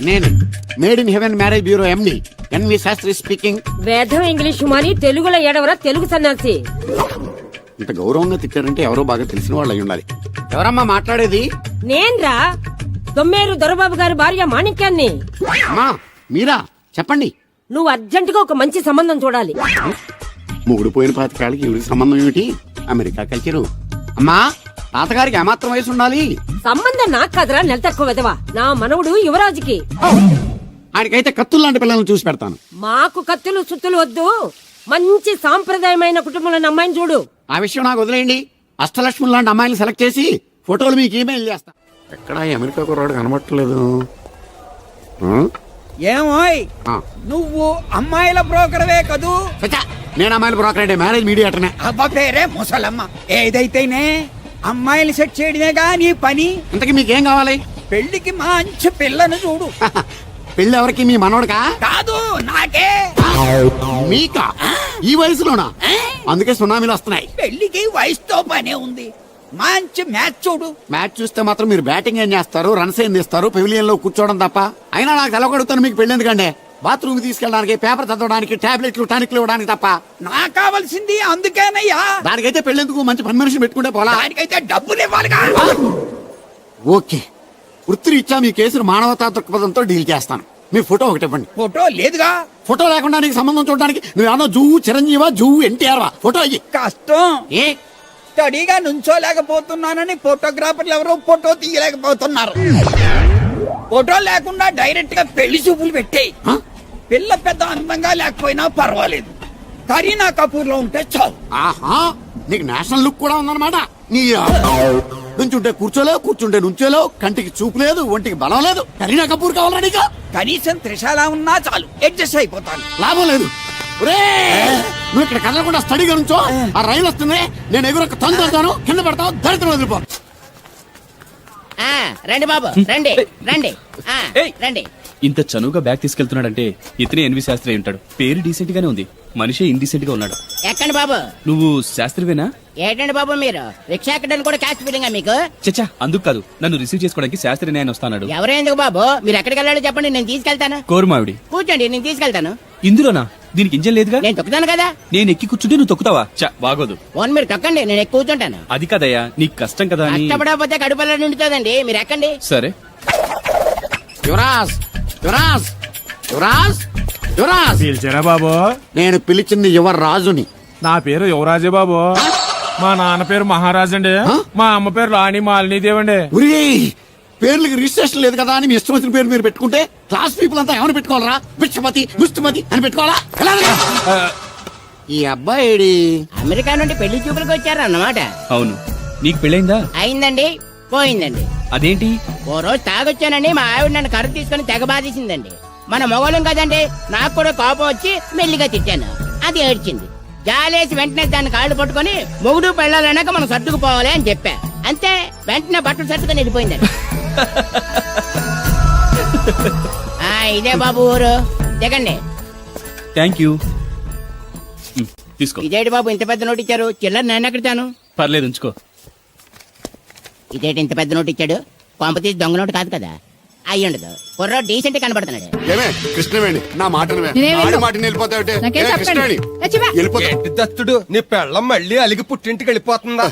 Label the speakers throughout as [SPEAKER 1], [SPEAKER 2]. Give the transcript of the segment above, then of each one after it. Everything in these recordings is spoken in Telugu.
[SPEAKER 1] నేను made in heaven marriage bureau MD NV Shastri speaking.
[SPEAKER 2] వేదం ఇంగ్లీష్ మాని తెలుగులో ఏడవరా తెలుగు సన్నాసి.
[SPEAKER 1] ఇంత గౌరవంగా తిట్టారంటే ఎవరో బాగా తెలిసిన వాళ్ళు అయి ఉండాలి. ఎవరమ్మా మాట్లాడేది?
[SPEAKER 2] నేన్రా దొమ్మేరు దొరబాబు గారి భార్య మాణిక్యాన్ని.
[SPEAKER 1] అమ్మా మీరా? చెప్పండి.
[SPEAKER 2] నువ్వు అర్జెంటుగా ఒక మంచి సంబంధం చూడాలి.
[SPEAKER 1] మూడు పోయిన పాతికాళ్ళకి ఇవిడికి సంబంధం ఏమిటి? America culture. అమ్మా తాతగారికి ఏమాత్రం వయసు ఉండాలి?
[SPEAKER 2] సంబంధం నాకు కాదురా, నెల తక్కువ విధవా. నా మనవుడు యువరాజుకి.
[SPEAKER 1] ఆయనకైతే కత్తులు లాంటి పిల్లలను చూసి పెడతాను.
[SPEAKER 2] మాకు కత్తులు సుత్తులు వద్దు, మంచి సాంప్రదాయమైన కుటుంబంలోని అమ్మాయిని చూడు.
[SPEAKER 1] ఆ విషయం నాకు వదిలేయండి. అష్టలక్ష్మి లాంటి అమ్మాయిని సెలెక్ట్ చేసి ఫోటోలు మీకు ఈమెయిల్ చేస్తా. ఎక్కడ అమెరికా కుర్రాడు కనబట్టలేదు.
[SPEAKER 3] ఏమోయ్ నువ్వు అమ్మాయిల బ్రోకర్వే కదూ?
[SPEAKER 1] నేను అమ్మాయిల బ్రోకర్ అంటే మ్యారేజ్ మీడియాటర్నే.
[SPEAKER 3] అబ్బా పేరే ముసలమ్మ. ఏదైతేనే అమ్మాయిలు సెట్ చేయడమేగా నీ పని.
[SPEAKER 1] ఇంతకీ మీకేం కావాలి?
[SPEAKER 3] పెళ్లికి మంచి పిల్లను చూడు.
[SPEAKER 1] పెళ్లి ఎవరికి? మీ మనవడకా?
[SPEAKER 3] కాదు నాకే.
[SPEAKER 1] మీకా? ఈ వయసులోనా? అందుకే సునామీలు వస్తున్నాయి.
[SPEAKER 3] పెళ్లికి వయసుతో పనే ఉంది. మంచి మ్యాచ్ చూడు.
[SPEAKER 1] మ్యాచ్ చూస్తే మాత్రం మీరు బ్యాటింగ్ ఏం చేస్తారు, రన్స్ ఏం తీస్తారు, పెవిలియన్ లో కూర్చోవడం తప్ప. అయినా నాకు తెలవగడుగుతాను మీకు పెళ్లి ఎందుకంటే బాత్రూమ్ తీసుకెళ్ళడానికి, పేపర్ చదవడానికి, టాబ్లెట్లు టానిక్లు ఇవ్వడానికి తప్ప.
[SPEAKER 3] నాకు కావాల్సింది అందుకేనయ్యా.
[SPEAKER 1] దానికైతే పెళ్లిందుకు మంచి పని మనిషి పెట్టుకుంటే పోలా.
[SPEAKER 3] దానికైతే డబ్బులు ఇవ్వాలిగా.
[SPEAKER 1] ఓకే, వృత్తిరీత్యా మీ కేసును మానవతా దృక్పథంతో డీల్ చేస్తాను. మీ ఫోటో ఒకటి ఇవ్వండి.
[SPEAKER 3] ఫోటో లేదుగా.
[SPEAKER 1] ఫోటో లేకుండా నీకు సంబంధం చూడడానికి నువ్వేమో జువ్వు చిరంజీవా, జువ్వు ఎన్టీఆర్ ఫోటో అయ్యి.
[SPEAKER 3] కష్టం.
[SPEAKER 1] ఏ
[SPEAKER 3] స్టడీగా నుంచోలేకపోతున్నానని ఫోటోగ్రాఫర్లు ఎవరో ఫోటో తీయలేకపోతున్నారు. ఫోటో లేకుండా డైరెక్ట్ గా పెళ్లి చూపులు పెట్టేయి. పిల్ల పెద్ద అందంగా లేకపోయినా పర్వాలేదు, కరీనా కపూర్ లో ఉంటే చాలు.
[SPEAKER 1] ఆహా, నీకు నేషనల్ లుక్ కూడా ఉందన్నమాట. నీ నుంచుంటే కూర్చోలేవు, కూర్చుంటే నుంచోలేవు, కంటికి చూపు లేదు, ఒంటికి బలం లేదు. కరీనా కపూర్ కావాలా నీకు?
[SPEAKER 3] కనీసం త్రిషాలా ఉన్నా చాలు, అడ్జస్ట్ అయిపోతాను.
[SPEAKER 1] లాభం లేదు. నువ్వు ఇక్కడ కదలకుండా స్టడీగా నుంచో. ఆ రైలు వస్తుంది, నేను ఎగురొక్క తొందరతాను, కింద పడతావు, దరిద్రం వదిలిపో.
[SPEAKER 4] రండి బాబు, రండి రండి రండి.
[SPEAKER 5] ఇంత చనువుగా బ్యాగ్ తీసుకెళ్తున్నాడంటే ఇతనే ఎన్వి శాస్త్రి అయి ఉంటాడు. పేరు డీసెంట్ గానే ఉంది, మనిషి ఇండీసెంట్ గా ఉన్నాడు.
[SPEAKER 4] ఎక్కండి బాబు.
[SPEAKER 5] నువ్వు శాస్త్రివేనా?
[SPEAKER 4] ఏంటండి బాబు మీరు రిక్షా ఎక్కడానికి కూడా క్యాష్ ఫీలింగా మీకు?
[SPEAKER 5] చచ్చా, అందుకు కాదు, నన్ను రిసీవ్ చేసుకోవడానికి శాస్త్రి నేను వస్తాడు.
[SPEAKER 4] ఎవరు ఎందుకు బాబు? మీరు ఎక్కడికి వెళ్ళాలో చెప్పండి, నేను తీసుకెళ్తాను.
[SPEAKER 5] కోరుమావిడి.
[SPEAKER 4] కూర్చోండి, నేను తీసుకెళ్తాను.
[SPEAKER 5] ఇందులోనా? దీనికి ఇంజన్ లేదుగా.
[SPEAKER 4] నేను తొక్కుతాను కదా.
[SPEAKER 5] నేను ఎక్కి కూర్చుంటే నువ్వు తొక్కుతావా? చా, బాగోదు.
[SPEAKER 4] ఓన్ మీరు తొక్కండి, నేను ఎక్కి కూర్చుంటాను.
[SPEAKER 5] అది కదయ్యా, నీకు కష్టం కదా అని.
[SPEAKER 4] కష్టపడకపోతే కడుపులో నిండుతుందండి, మీరు ఎక్కండి.
[SPEAKER 5] సరే.
[SPEAKER 1] యువరాజ్, యువరాజ్, యువరాజ్, యువరాజ్.
[SPEAKER 6] పిలిచారా బాబు?
[SPEAKER 1] నేను పిలిచింది యువరాజుని.
[SPEAKER 6] నా పేరు యువరాజే బాబు. మా నాన్న పేరు మహారాజ్ అండి. మా అమ్మ పేరు రాణి మాలినీదేవండి.
[SPEAKER 1] పేర్లకి రిజిస్ట్రేషన్ లేదు కదా అని మీ ఇష్టం వచ్చిన పేరు మీరు పెట్టుకుంటే క్లాస్ పీపుల్ అంతా ఏమైనా పెట్టుకోవాలరా? బిచ్చమతి, ముష్టిమతి అని పెట్టుకోవాలా? ఈ అబ్బాయి
[SPEAKER 4] అమెరికా నుండి పెళ్లి చూపులకు వచ్చారన్నమాట.
[SPEAKER 5] అవును. నీకు పెళ్ళైందా?
[SPEAKER 4] అయిందండి, పోయిందండి.
[SPEAKER 5] అదేంటి?
[SPEAKER 4] ఓ రోజు తాగొచ్చానండి, మా ఆవిడ నన్ను కర్ర తీసుకుని తెగ బాధేసిందండి. మన మొగలం కదండి, నాకు కూడా కోపం వచ్చి మెల్లిగా తిట్టాను. అది ఏడ్చింది. జాలేసి వెంటనే దాన్ని కాళ్ళు పట్టుకుని మొగుడు పెళ్ళాలన్నాక మనం సర్దుకుపోవాలి అని చెప్పా. అంతే, వెంటనే బట్టలు సర్దుకొని వెళ్ళిపోయిందండి. ఇదే బాబు ఊరు, దిగండి.
[SPEAKER 5] Thank you. తీసుకో.
[SPEAKER 4] ఇదేంటి బాబు ఇంత పెద్ద నోటు ఇచ్చారు? చిల్లర నేను ఎక్కడతాను?
[SPEAKER 5] పర్లేదు, ఉంచుకో.
[SPEAKER 4] ఇదేంటి ఇంత పెద్ద నోటు ఇచ్చాడు? కొంప తీసి దొంగ నోటు కాదు కదా? అయ్యుండదు, కుర్ర డీసెంట్ కనబడుతున్నాడు.
[SPEAKER 1] కృష్ణవేణి, నా మాట
[SPEAKER 7] దత్తుడు నీ పెళ్ళం మళ్ళీ అలిగి పుట్టింటికి వెళ్ళిపోతుందా?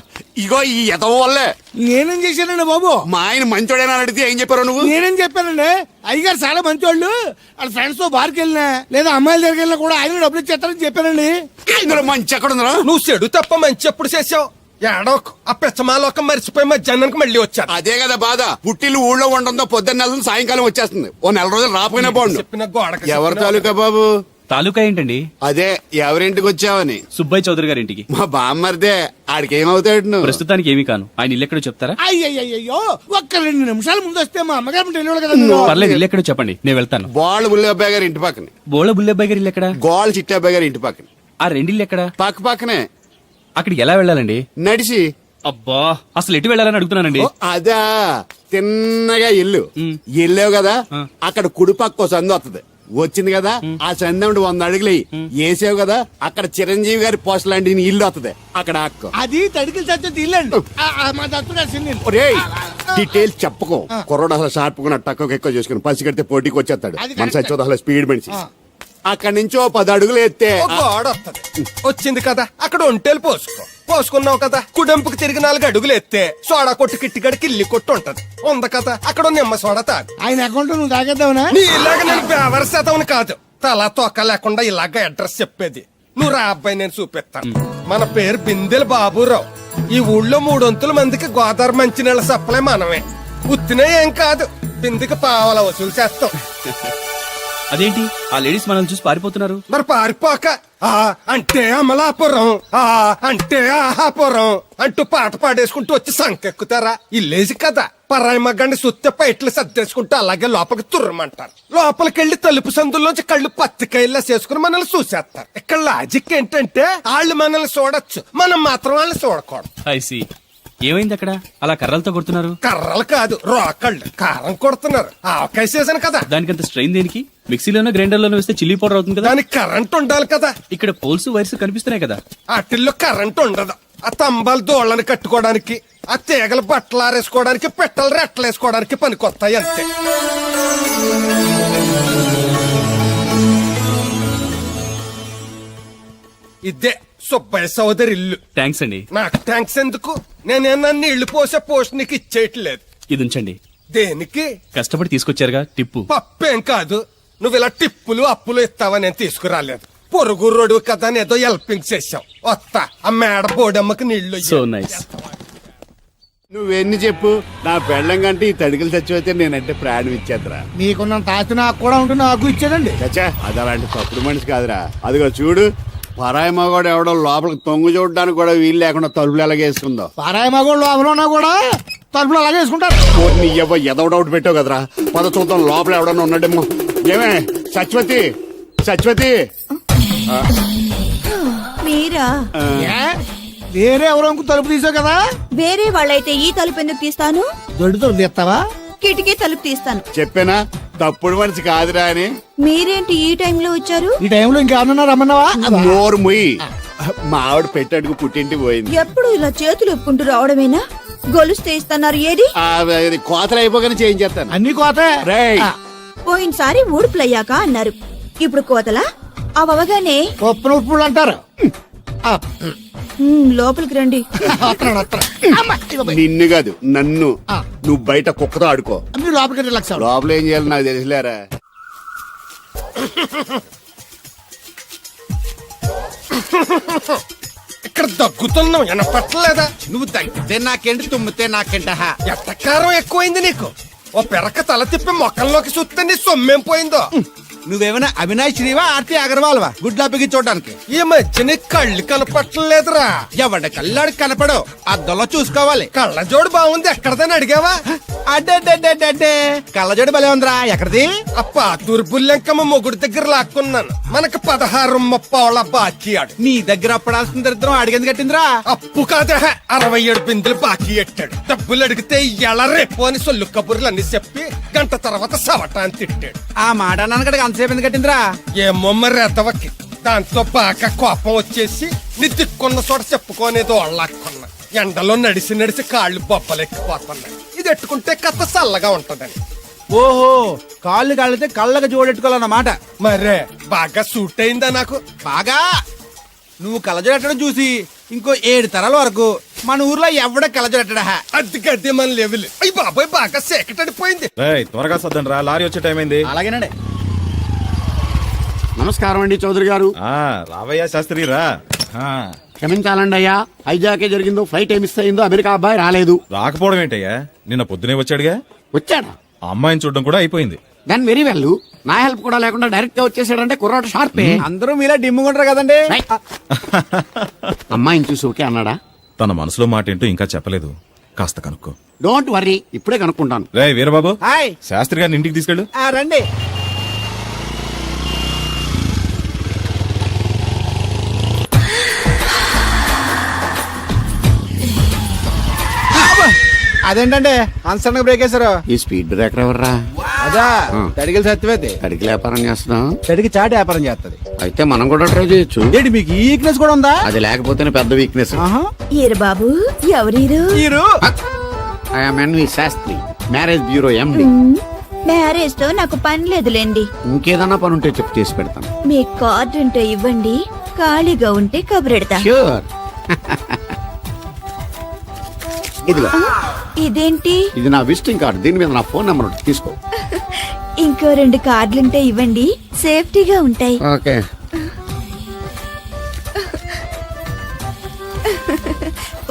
[SPEAKER 1] ఇగో ఈ ఎదవ వల్లే.
[SPEAKER 6] నేనేం చేశానండి బాబు?
[SPEAKER 1] మా ఆయన మంచోడేనా అడిగితే ఏం చెప్పారు నువ్వు?
[SPEAKER 6] నేనేం చెప్పానండి? అయ్యగారు చాలా మంచోళ్ళు. వాళ్ళ ఫ్రెండ్స్ తో బార్కి వెళ్ళినా లేదా అమ్మాయిల దగ్గరికి వెళ్ళినా కూడా ఆయన డబ్బులు ఇచ్చేస్తారని చెప్పానండి.
[SPEAKER 1] ఇందులో మంచి ఎక్కడ ఉందా?
[SPEAKER 7] నువ్వు చెడు తప్ప మంచి ఎప్పుడు చేసావు? ఏడోకు ఆ పెచ్చమాలోకం మర్చిపోయి మధ్యాహ్నానికి మళ్ళీ వచ్చాను.
[SPEAKER 1] అదే కదా బాధ. పుట్టిల్లు ఊళ్ళో ఉండడంతో పొద్దున్న నెల సాయంకాలం వచ్చేస్తుంది. ఓ నెల రోజులు రాపోయినా బాగుండు.
[SPEAKER 7] చెప్పిన గోడకి
[SPEAKER 1] ఎవరి తాలూకా బాబు?
[SPEAKER 5] తాలూకా ఏంటండి?
[SPEAKER 1] అదే ఎవరింటికి వచ్చావని.
[SPEAKER 5] సుబ్బయ్య చౌదరి గారి ఇంటికి.
[SPEAKER 1] మా బామ్మర్దే. ఆడికి ఏమవుతాడు నువ్వు?
[SPEAKER 5] ప్రస్తుతానికి ఏమీ కాను. ఆయన ఇల్లు ఎక్కడో చెప్తారా?
[SPEAKER 6] అయ్యయ్యో, ఒక్క 2 నిమిషాలు ముందు వస్తే మా అమ్మగారు తెలియదు కదా.
[SPEAKER 5] పర్లేదు, ఇల్లు ఎక్కడో చెప్పండి, నేను వెళ్తాను.
[SPEAKER 1] బోళ్ళ బుల్లబ్బాయి గారి ఇంటి పక్కన.
[SPEAKER 5] బోళ బుల్లబ్బాయి గారి ఇల్లు ఎక్కడ?
[SPEAKER 1] గోళ్ళ చిట్టాబాయి గారి ఇంటి పక్కన.
[SPEAKER 5] ఆ రెండిల్లు ఎక్కడ?
[SPEAKER 1] పక్క పక్కనే.
[SPEAKER 5] అక్కడికి ఎలా వెళ్ళాలండి?
[SPEAKER 1] నడిచి.
[SPEAKER 5] అబ్బా, అసలు ఎటు వెళ్ళాలని అడుగుతున్నానండి.
[SPEAKER 1] అదా, తిన్నగా ఇల్లు వెళ్ళావు కదా, అక్కడ కుడిపక్క సందు వస్తుంది. వచ్చింది కదా, ఆ సందు 100 అడుగులు వేసావు కదా, అక్కడ చిరంజీవి గారి పోస్ట్ లాంటి ఇల్లు వస్తుంది. అక్కడ అక్క
[SPEAKER 6] అది తడికి చచ్చి ఇల్లు అండి. మా దత్తు గారి సిన్ని.
[SPEAKER 1] డీటెయిల్స్ చెప్పకో కుర్రోడు అసలు షార్ప్ గా తక్కువ ఎక్కువ చేసుకుని పసి కడితే పోటీకి వచ్చేస్తాడు
[SPEAKER 6] అది
[SPEAKER 1] మన
[SPEAKER 6] కరెక్ట్.
[SPEAKER 1] సచివత అసలు స్పీడ్ మనిషి అక్కడి నుంచి ఓ 10 అడుగులు ఎత్తే
[SPEAKER 7] ఓ గోడ వస్తది వచ్చింది కదా అక్కడ ఒంటేలు పోసుకున్నావు కదా కుడెంపుకు తిరిగి 4 అడుగులు ఎత్తే సోడా కొట్టు కిట్టిగడి కిల్లి కొట్టు ఉంటది ఉంది కదా అక్కడ నిమ్మ సోడా తాగు
[SPEAKER 6] ఆయన అకౌంట్ నువ్వు తాగేద్దావునా
[SPEAKER 7] నీ ఇలాగ నేను బేవర శాతం కాదు తల తోక లేకుండా ఇలాగ అడ్రస్ చెప్పేది నువ్వు రా అబ్బాయి నేను చూపిస్తాను మన పేరు బిందెల బాబురావు ఈ ఊళ్ళో 300 మందికి గోదావరి మంచినీళ్ళ సప్లై మనమే ఉత్తినే ఏం కాదు బిందెకి పావల వసూలు చేస్తాం
[SPEAKER 5] అదేంటి ఆ లేడీస్ మనల్ని చూసి పారిపోతున్నారు?
[SPEAKER 7] మరి పారిపోక ఆ అంటే అమలాపురం ఆ అంటే ఆహాపురం అంటూ పాట పాడేసుకుంటూ వచ్చి సంకెక్కుతారా ఇల్లేసి కదా పరాయి మగ్గండి సుత్తె పైట్లు సర్దేసుకుంటూ అలాగే లోపలికి తుర్రమంటారు లోపలికెళ్లి తలుపు సందుల్లోంచి కళ్ళు పత్తికాయల్లా చేసుకుని మనల్ని చూసేస్తారు ఇక్కడ లాజిక్ ఏంటంటే వాళ్ళు మనల్ని చూడొచ్చు మనం మాత్రం వాళ్ళని చూడకూడదు
[SPEAKER 5] ఐసి ఏమైంది అక్కడ అలా కర్రలతో కొడుతున్నారు?
[SPEAKER 7] కర్రలు కాదు రోకళ్ళు కారం కొడుతున్నారు ఆవకాయ సీజన్ కదా
[SPEAKER 5] దానికంత స్ట్రెయిన్ దేనికి? మిక్సీలోనో గ్రైండర్లోనో వేస్తే చిల్లీ పౌడర్ అవుతుంది కదా.
[SPEAKER 7] దానికి కరెంట్ ఉండాలి కదా
[SPEAKER 5] ఇక్కడ పోల్స్ వైర్స్ కనిపిస్తున్నాయి కదా.
[SPEAKER 7] వాటిల్లో కరెంట్ ఉండదు ఆ తంబాలు దోళ్ళని కట్టుకోవడానికి ఆ తీగలు బట్టలు ఆరేసుకోవడానికి పెట్టలు రెట్టలేసుకోవడానికి పనికొస్తాయి అంతే ఇదే సుబ్బయ్య సోదరి ఇల్లు
[SPEAKER 5] థ్యాంక్స్ అండి.
[SPEAKER 7] నాకు థ్యాంక్స్ ఎందుకు నేనేనా నీళ్లు పోసే పోస్ట్ నీకు ఇచ్చేయట్లేదు
[SPEAKER 5] ఇది ఉంచండి.
[SPEAKER 7] దేనికి
[SPEAKER 5] కష్టపడి తీసుకొచ్చారుగా టిప్పు.
[SPEAKER 7] పప్పేం కాదు నువ్వు ఇలా టిప్పులు అప్పులు ఇస్తావని నేను తీసుకురాలేదు పొరుగు రోడ్డు కదా అని ఏదో హెల్పింగ్ చేసావు వస్తా ఆ మేడ బోడమ్మకి నీళ్లు
[SPEAKER 5] సో నైస్.
[SPEAKER 1] నువ్వెన్ని చెప్పు నా పెళ్ళం కంటే ఈ తడికలు చచ్చిపోతే నేనంటే ప్రాణం ఇచ్చేద్దరా.
[SPEAKER 6] మీకున్నంత ఆస్తి నాకు కూడా ఉంటుంది, నాకు ఇచ్చాడండి.
[SPEAKER 1] చచ్చా అది అలాంటి తప్పుడు మనిషి కాదురా. అదిగో చూడు పరాయి మగవాడు ఎవడో లోపలికి తొంగు చూడడానికి కూడా వీలు లేకుండా తలుపులు ఎలాగేసుకుందో.
[SPEAKER 6] పారాయి మగోళ్ళు లోపల ఉన్నా కూడా తలుపులు అలాగే వేసుకుంటారు.
[SPEAKER 1] నీ ఎవ్వ ఎదవ డౌట్ పెట్టావు కదరా. పద చూద్దాం లోపల ఎవడన్నా ఉన్నాడేమో. ఏమే సత్యవతి సత్యవతి
[SPEAKER 8] మీరా?
[SPEAKER 6] ఏ? వేరే ఎవరో తలుపు తీసావు కదా.
[SPEAKER 8] వేరే వాళ్ళైతే ఈ తలుపు ఎందుకు తీస్తాను?
[SPEAKER 6] దొడ్డు తలుపు తీస్తావా?
[SPEAKER 8] కిటికీ తలుపు తీస్తాను.
[SPEAKER 1] చెప్పానా తప్పుడు మనిషి కాదురా అని.
[SPEAKER 8] మీరేంటి ఈ టైంలో వచ్చారు?
[SPEAKER 6] ఈ టైంలో ఇంకేమన్నా రమ్మన్నావా?
[SPEAKER 1] నోరు ముయ్యి. మా ఆవిడ పెట్టడుకు పుట్టింటి పోయింది.
[SPEAKER 8] ఎప్పుడు ఇలా చేతులు ఒప్పుకుంటూ రావడమేనా? గొలుస్తే ఇస్తున్నారు ఏది?
[SPEAKER 1] అది కోతలు అయిపోగానే చేయించేస్తాను.
[SPEAKER 6] అన్ని కోత.
[SPEAKER 1] రేయ్
[SPEAKER 8] పోయినసారి ఊడుపులయ్యాక అన్నారు, ఇప్పుడు కోతలా? అవగానే
[SPEAKER 6] పప్పున ఉప్పులు అంటారు.
[SPEAKER 8] లోపలికి రండి.
[SPEAKER 6] వస్తున్నాడు, వస్తున్నాడు.
[SPEAKER 1] నిన్ను కాదు నన్ను. నువ్వు బయట కుక్కతో ఆడుకో.
[SPEAKER 6] మీరు లోపలికి రిలాక్స్ అవ్వండి.
[SPEAKER 1] లోపల ఏం చేయాలి నాకు తెలిసిలేరా.
[SPEAKER 7] ఇక్కడ దగ్గుతున్నావు వినపట్టలేదా?
[SPEAKER 9] నువ్వు తగ్గితే నాకేంటి, తుమ్మితే నాకేంట.
[SPEAKER 7] ఎట్టకారం ఎక్కువైంది నీకు. ఓ పెరక తల తిప్పి మొక్కల్లోకి చూస్తే నీ సొమ్మేం పోయిందో.
[SPEAKER 9] నువ్వేమైనా అవినాష్ శ్రీవా, ఆర్తి అగర్వాల్వా గుడ్లా బిగి చూడడానికి?
[SPEAKER 7] ఈ మధ్య నీ కళ్ళు కనపట్టలేదురా.
[SPEAKER 9] ఎవడ కళ్ళాడు కనపడవు, అద్దంలో చూసుకోవాలి.
[SPEAKER 7] కళ్ళజోడు బాగుంది ఎక్కడదని అడిగావా?
[SPEAKER 9] అడ్డే కళ్ళజోడు భలే ఉందిరా. ఎక్కడిది?
[SPEAKER 7] అప్ప దుర్బుల్లెంకమ్మ మొగుడు దగ్గర లాక్కున్నాను. మనకు 16 బాకీ ఆడు.
[SPEAKER 9] నీ దగ్గర అప్పడాల్సిన దరిద్రం అడిగింది కట్టిందిరా.
[SPEAKER 7] అప్పు కాదే 67 బిందులు బాకీ ఎట్టాడు. డబ్బులు అడిగితే ఎలా రేపు అని సొల్లు కబుర్లు అన్ని చెప్పి గంట తర్వాత సవటాన్ని తిట్టాడు.
[SPEAKER 9] ఆ మాట నాన్నగడికి అంతసేపు ఎందుకు కట్టిందిరా?
[SPEAKER 7] ఏమో మరి ఎద్దవకి. దాంతో బాగా కోపం వచ్చేసి నీ దిక్కున్న చోట చెప్పుకోనేదో వాళ్ళకున్నా. ఎండలో నడిచి కాళ్ళు బొబ్బలెక్కిపోతున్నాయి. ఇది ఎట్టుకుంటే కథ చల్లగా ఉంటదని.
[SPEAKER 9] ఓహో, కాళ్ళు కాళ్ళతే కళ్ళకి జోడెట్టుకోవాలన్నమాట.
[SPEAKER 7] మరే బాగా సూట్ అయిందా నాకు?
[SPEAKER 9] బాగా. నువ్వు కళ్ళజోడెట్టడం చూసి ఇంకో 7 తరాల వరకు మన ఊర్లో ఎవడ కళ్ళజోడెట్టడా.
[SPEAKER 7] అది గడ్డి మన లెవెల్. అయ్యి బాబాయ్ బాగా సేకటడిపోయింది.
[SPEAKER 10] త్వరగా సర్దండి రా, లారీ వచ్చే టైం అయింది.
[SPEAKER 9] అలాగేనండి.
[SPEAKER 1] నమస్కారం అండి చౌదరి గారు.
[SPEAKER 10] రావయ్యా శాస్త్రి రా.
[SPEAKER 1] క్షమించాలండి అయ్యా, హైజాకే జరిగిందో, ఫ్లైట్ ఏమి మిస్ అయిందో, అమెరికా అబ్బాయి రాలేదు.
[SPEAKER 10] రాకపోవడం ఏంటయ్యా, నిన్న పొద్దునే వచ్చాడుగా.
[SPEAKER 1] వచ్చాడా?
[SPEAKER 10] ఆ అమ్మాయిని చూడడం కూడా అయిపోయింది.
[SPEAKER 1] దాని వెరీ వెల్. నా హెల్ప్ కూడా లేకుండా డైరెక్ట్ గా వచ్చేసాడంటే కుర్రాడు షార్పే.
[SPEAKER 9] అందరూ మీలా డిమ్ముకుంటారు కదండి.
[SPEAKER 1] అమ్మాయిని చూసి ఓకే అన్నాడా?
[SPEAKER 10] తన మనసులో మాట ఏంటో ఇంకా చెప్పలేదు, కాస్త కనుక్కో.
[SPEAKER 1] డోంట్ వర్రీ, ఇప్పుడే కనుక్కుంటాను.
[SPEAKER 10] రే వీరబాబు,
[SPEAKER 9] హాయ్.
[SPEAKER 10] శాస్త్రి గారిని ఇంటికి తీసుకెళ్ళు.
[SPEAKER 9] రండి. అదేంటండి అన్సడన్ గా బ్రేక్ వేశారు?
[SPEAKER 1] ఈ స్పీడ్ బ్రేకర్ ఎవర్రా?
[SPEAKER 9] అదా తడిగిలి సత్యవేతి.
[SPEAKER 1] తడికి వ్యాపారం చేస్తున్నాం.
[SPEAKER 9] తడికి చాటి వ్యాపారం చేస్తది.
[SPEAKER 1] అయితే మనం కూడా ట్రై చేయొచ్చు.
[SPEAKER 9] ఏంటి మీకు ఈ వీక్నెస్ కూడా ఉందా?
[SPEAKER 1] అది లేకపోతేనే పెద్ద వీక్నెస్.
[SPEAKER 8] ఈరు బాబు, ఎవరీరు?
[SPEAKER 9] మీరు
[SPEAKER 1] I'm NV Shastri, marriage bureau MD.
[SPEAKER 8] Marriage తో నాకు పని లేదులేండి.
[SPEAKER 1] ఇంకేదన్నా పని ఉంటే చెప్పు, చేసి పెడతాను.
[SPEAKER 8] మీ కార్డు ఉంటే ఇవ్వండి, ఖాళీగా ఉంటే కబురెడతా.
[SPEAKER 1] ష్యూర్. ఇదిగో,
[SPEAKER 8] ఇదేంటి?
[SPEAKER 1] ఇది నా విజిటింగ్ కార్డు. దీని మీద నా ఫోన్ నెంబర్ ఉంటుంది, తీసుకో.
[SPEAKER 8] ఇంకో 2 కార్డులుంటే ఇవ్వండి, సేఫ్టీగా ఉంటాయి.
[SPEAKER 1] ఓకే.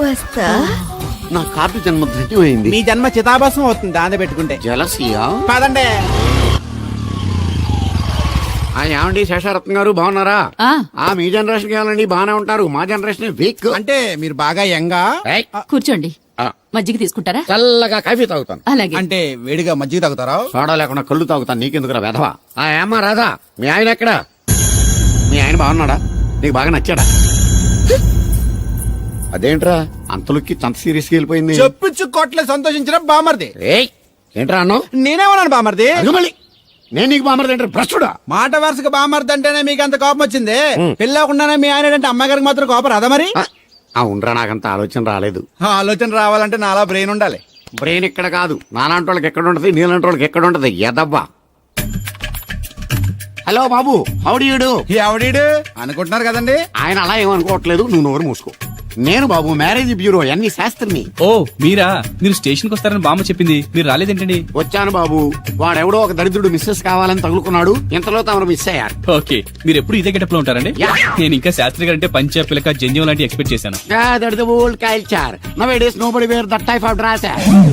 [SPEAKER 8] వస్తా.
[SPEAKER 1] నా కార్డు జన్మ ధన్యమైంది.
[SPEAKER 9] మీ జన్మ చితాభాసం అవుతుంది దాన్ని పెట్టుకుంటే.
[SPEAKER 1] జలసియా.
[SPEAKER 9] పదండి.
[SPEAKER 1] ఏమండి శేషారత్న గారు, బాగున్నారా? మీ జనరేషన్ కావాలండి, బాగానే ఉంటారు. మా జనరేషన్ వీక్.
[SPEAKER 9] అంటే మీరు బాగా యంగా.
[SPEAKER 2] కూర్చోండి, మజ్జిగ తీసుకుంటారా?
[SPEAKER 1] చల్లగా కాఫీ తాగుతాను.
[SPEAKER 2] అలాగే.
[SPEAKER 9] అంటే వేడిగా మజ్జిగ తాగుతారా?
[SPEAKER 1] సోడా లేకుండా కళ్ళు తాగుతాను. నీకెందుకురా వెధవా? ఏమ్మా రాధా, మీ ఆయన ఎక్కడా? మీ ఆయన బాగున్నాడా? నీకు బాగా నచ్చాడా? అదేంట్రా అంతలోకి అంత సీరియస్ గా వెళ్ళిపోయింది?
[SPEAKER 9] చెప్పుచ్చు కొట్ల సంతోషించిన బామర్ది.
[SPEAKER 1] ఏయ్, ఏంట్రా అన్నావు?
[SPEAKER 9] నేనేమన్నాను బామర్ది?
[SPEAKER 1] మళ్ళీ నేను నీకు బామర్ది ఏంట్రా? భ్రష్టుడా?
[SPEAKER 9] మాట వరుసగా బామర్ది అంటేనే మీకు అంత కోపం వచ్చింది. పెళ్ళకుండానే మీ ఆయన అంటే అమ్మగారికి మాత్రం కోపం రాదా మరి?
[SPEAKER 1] అవునరా, నాకంత ఆలోచన రాలేదు.
[SPEAKER 9] ఆలోచన రావాలంటే నాలా బ్రెయిన్ ఉండాలి.
[SPEAKER 1] బ్రెయిన్ ఇక్కడ కాదు, నాలాంటి వాళ్ళకి ఎక్కడ ఉంటది, నీలాంటి వాళ్ళకి ఎక్కడ ఉంటది? ఎదవ్వా. హలో బాబు, హౌడీయుడు.
[SPEAKER 9] ఎవడీడు అనుకుంటున్నారు కదండి.
[SPEAKER 1] ఆయన అలా ఏమనుకోవట్లేదు, నువ్వు నోరు మూసుకో. నేను బాబు మ్యారేజ్ బ్యూరో ఎన్ని శాస్త్రిని.
[SPEAKER 5] ఓ మీరా? మీరు స్టేషన్ కి వస్తారని బామ్మ చెప్పింది, మీరు రాలేదేంటండి?
[SPEAKER 1] వచ్చాను బాబు. వాడెవడో ఒక దరిద్రుడు మిస్సెస్ కావాలని తగులుకున్నాడు, ఇంతలో తమరు మిస్ అయ్యారు.
[SPEAKER 5] ఓకే, మీరు ఎప్పుడు ఇదే గెటప్ లో ఉంటారండి?
[SPEAKER 1] యా.
[SPEAKER 5] నేను ఇంకా శాస్త్రి గారు అంటే పంచ పిలక జంజం లాంటి ఎక్స్పెక్ట్ చేశాను.
[SPEAKER 1] Old culture nowadays nobody wear that type of dress.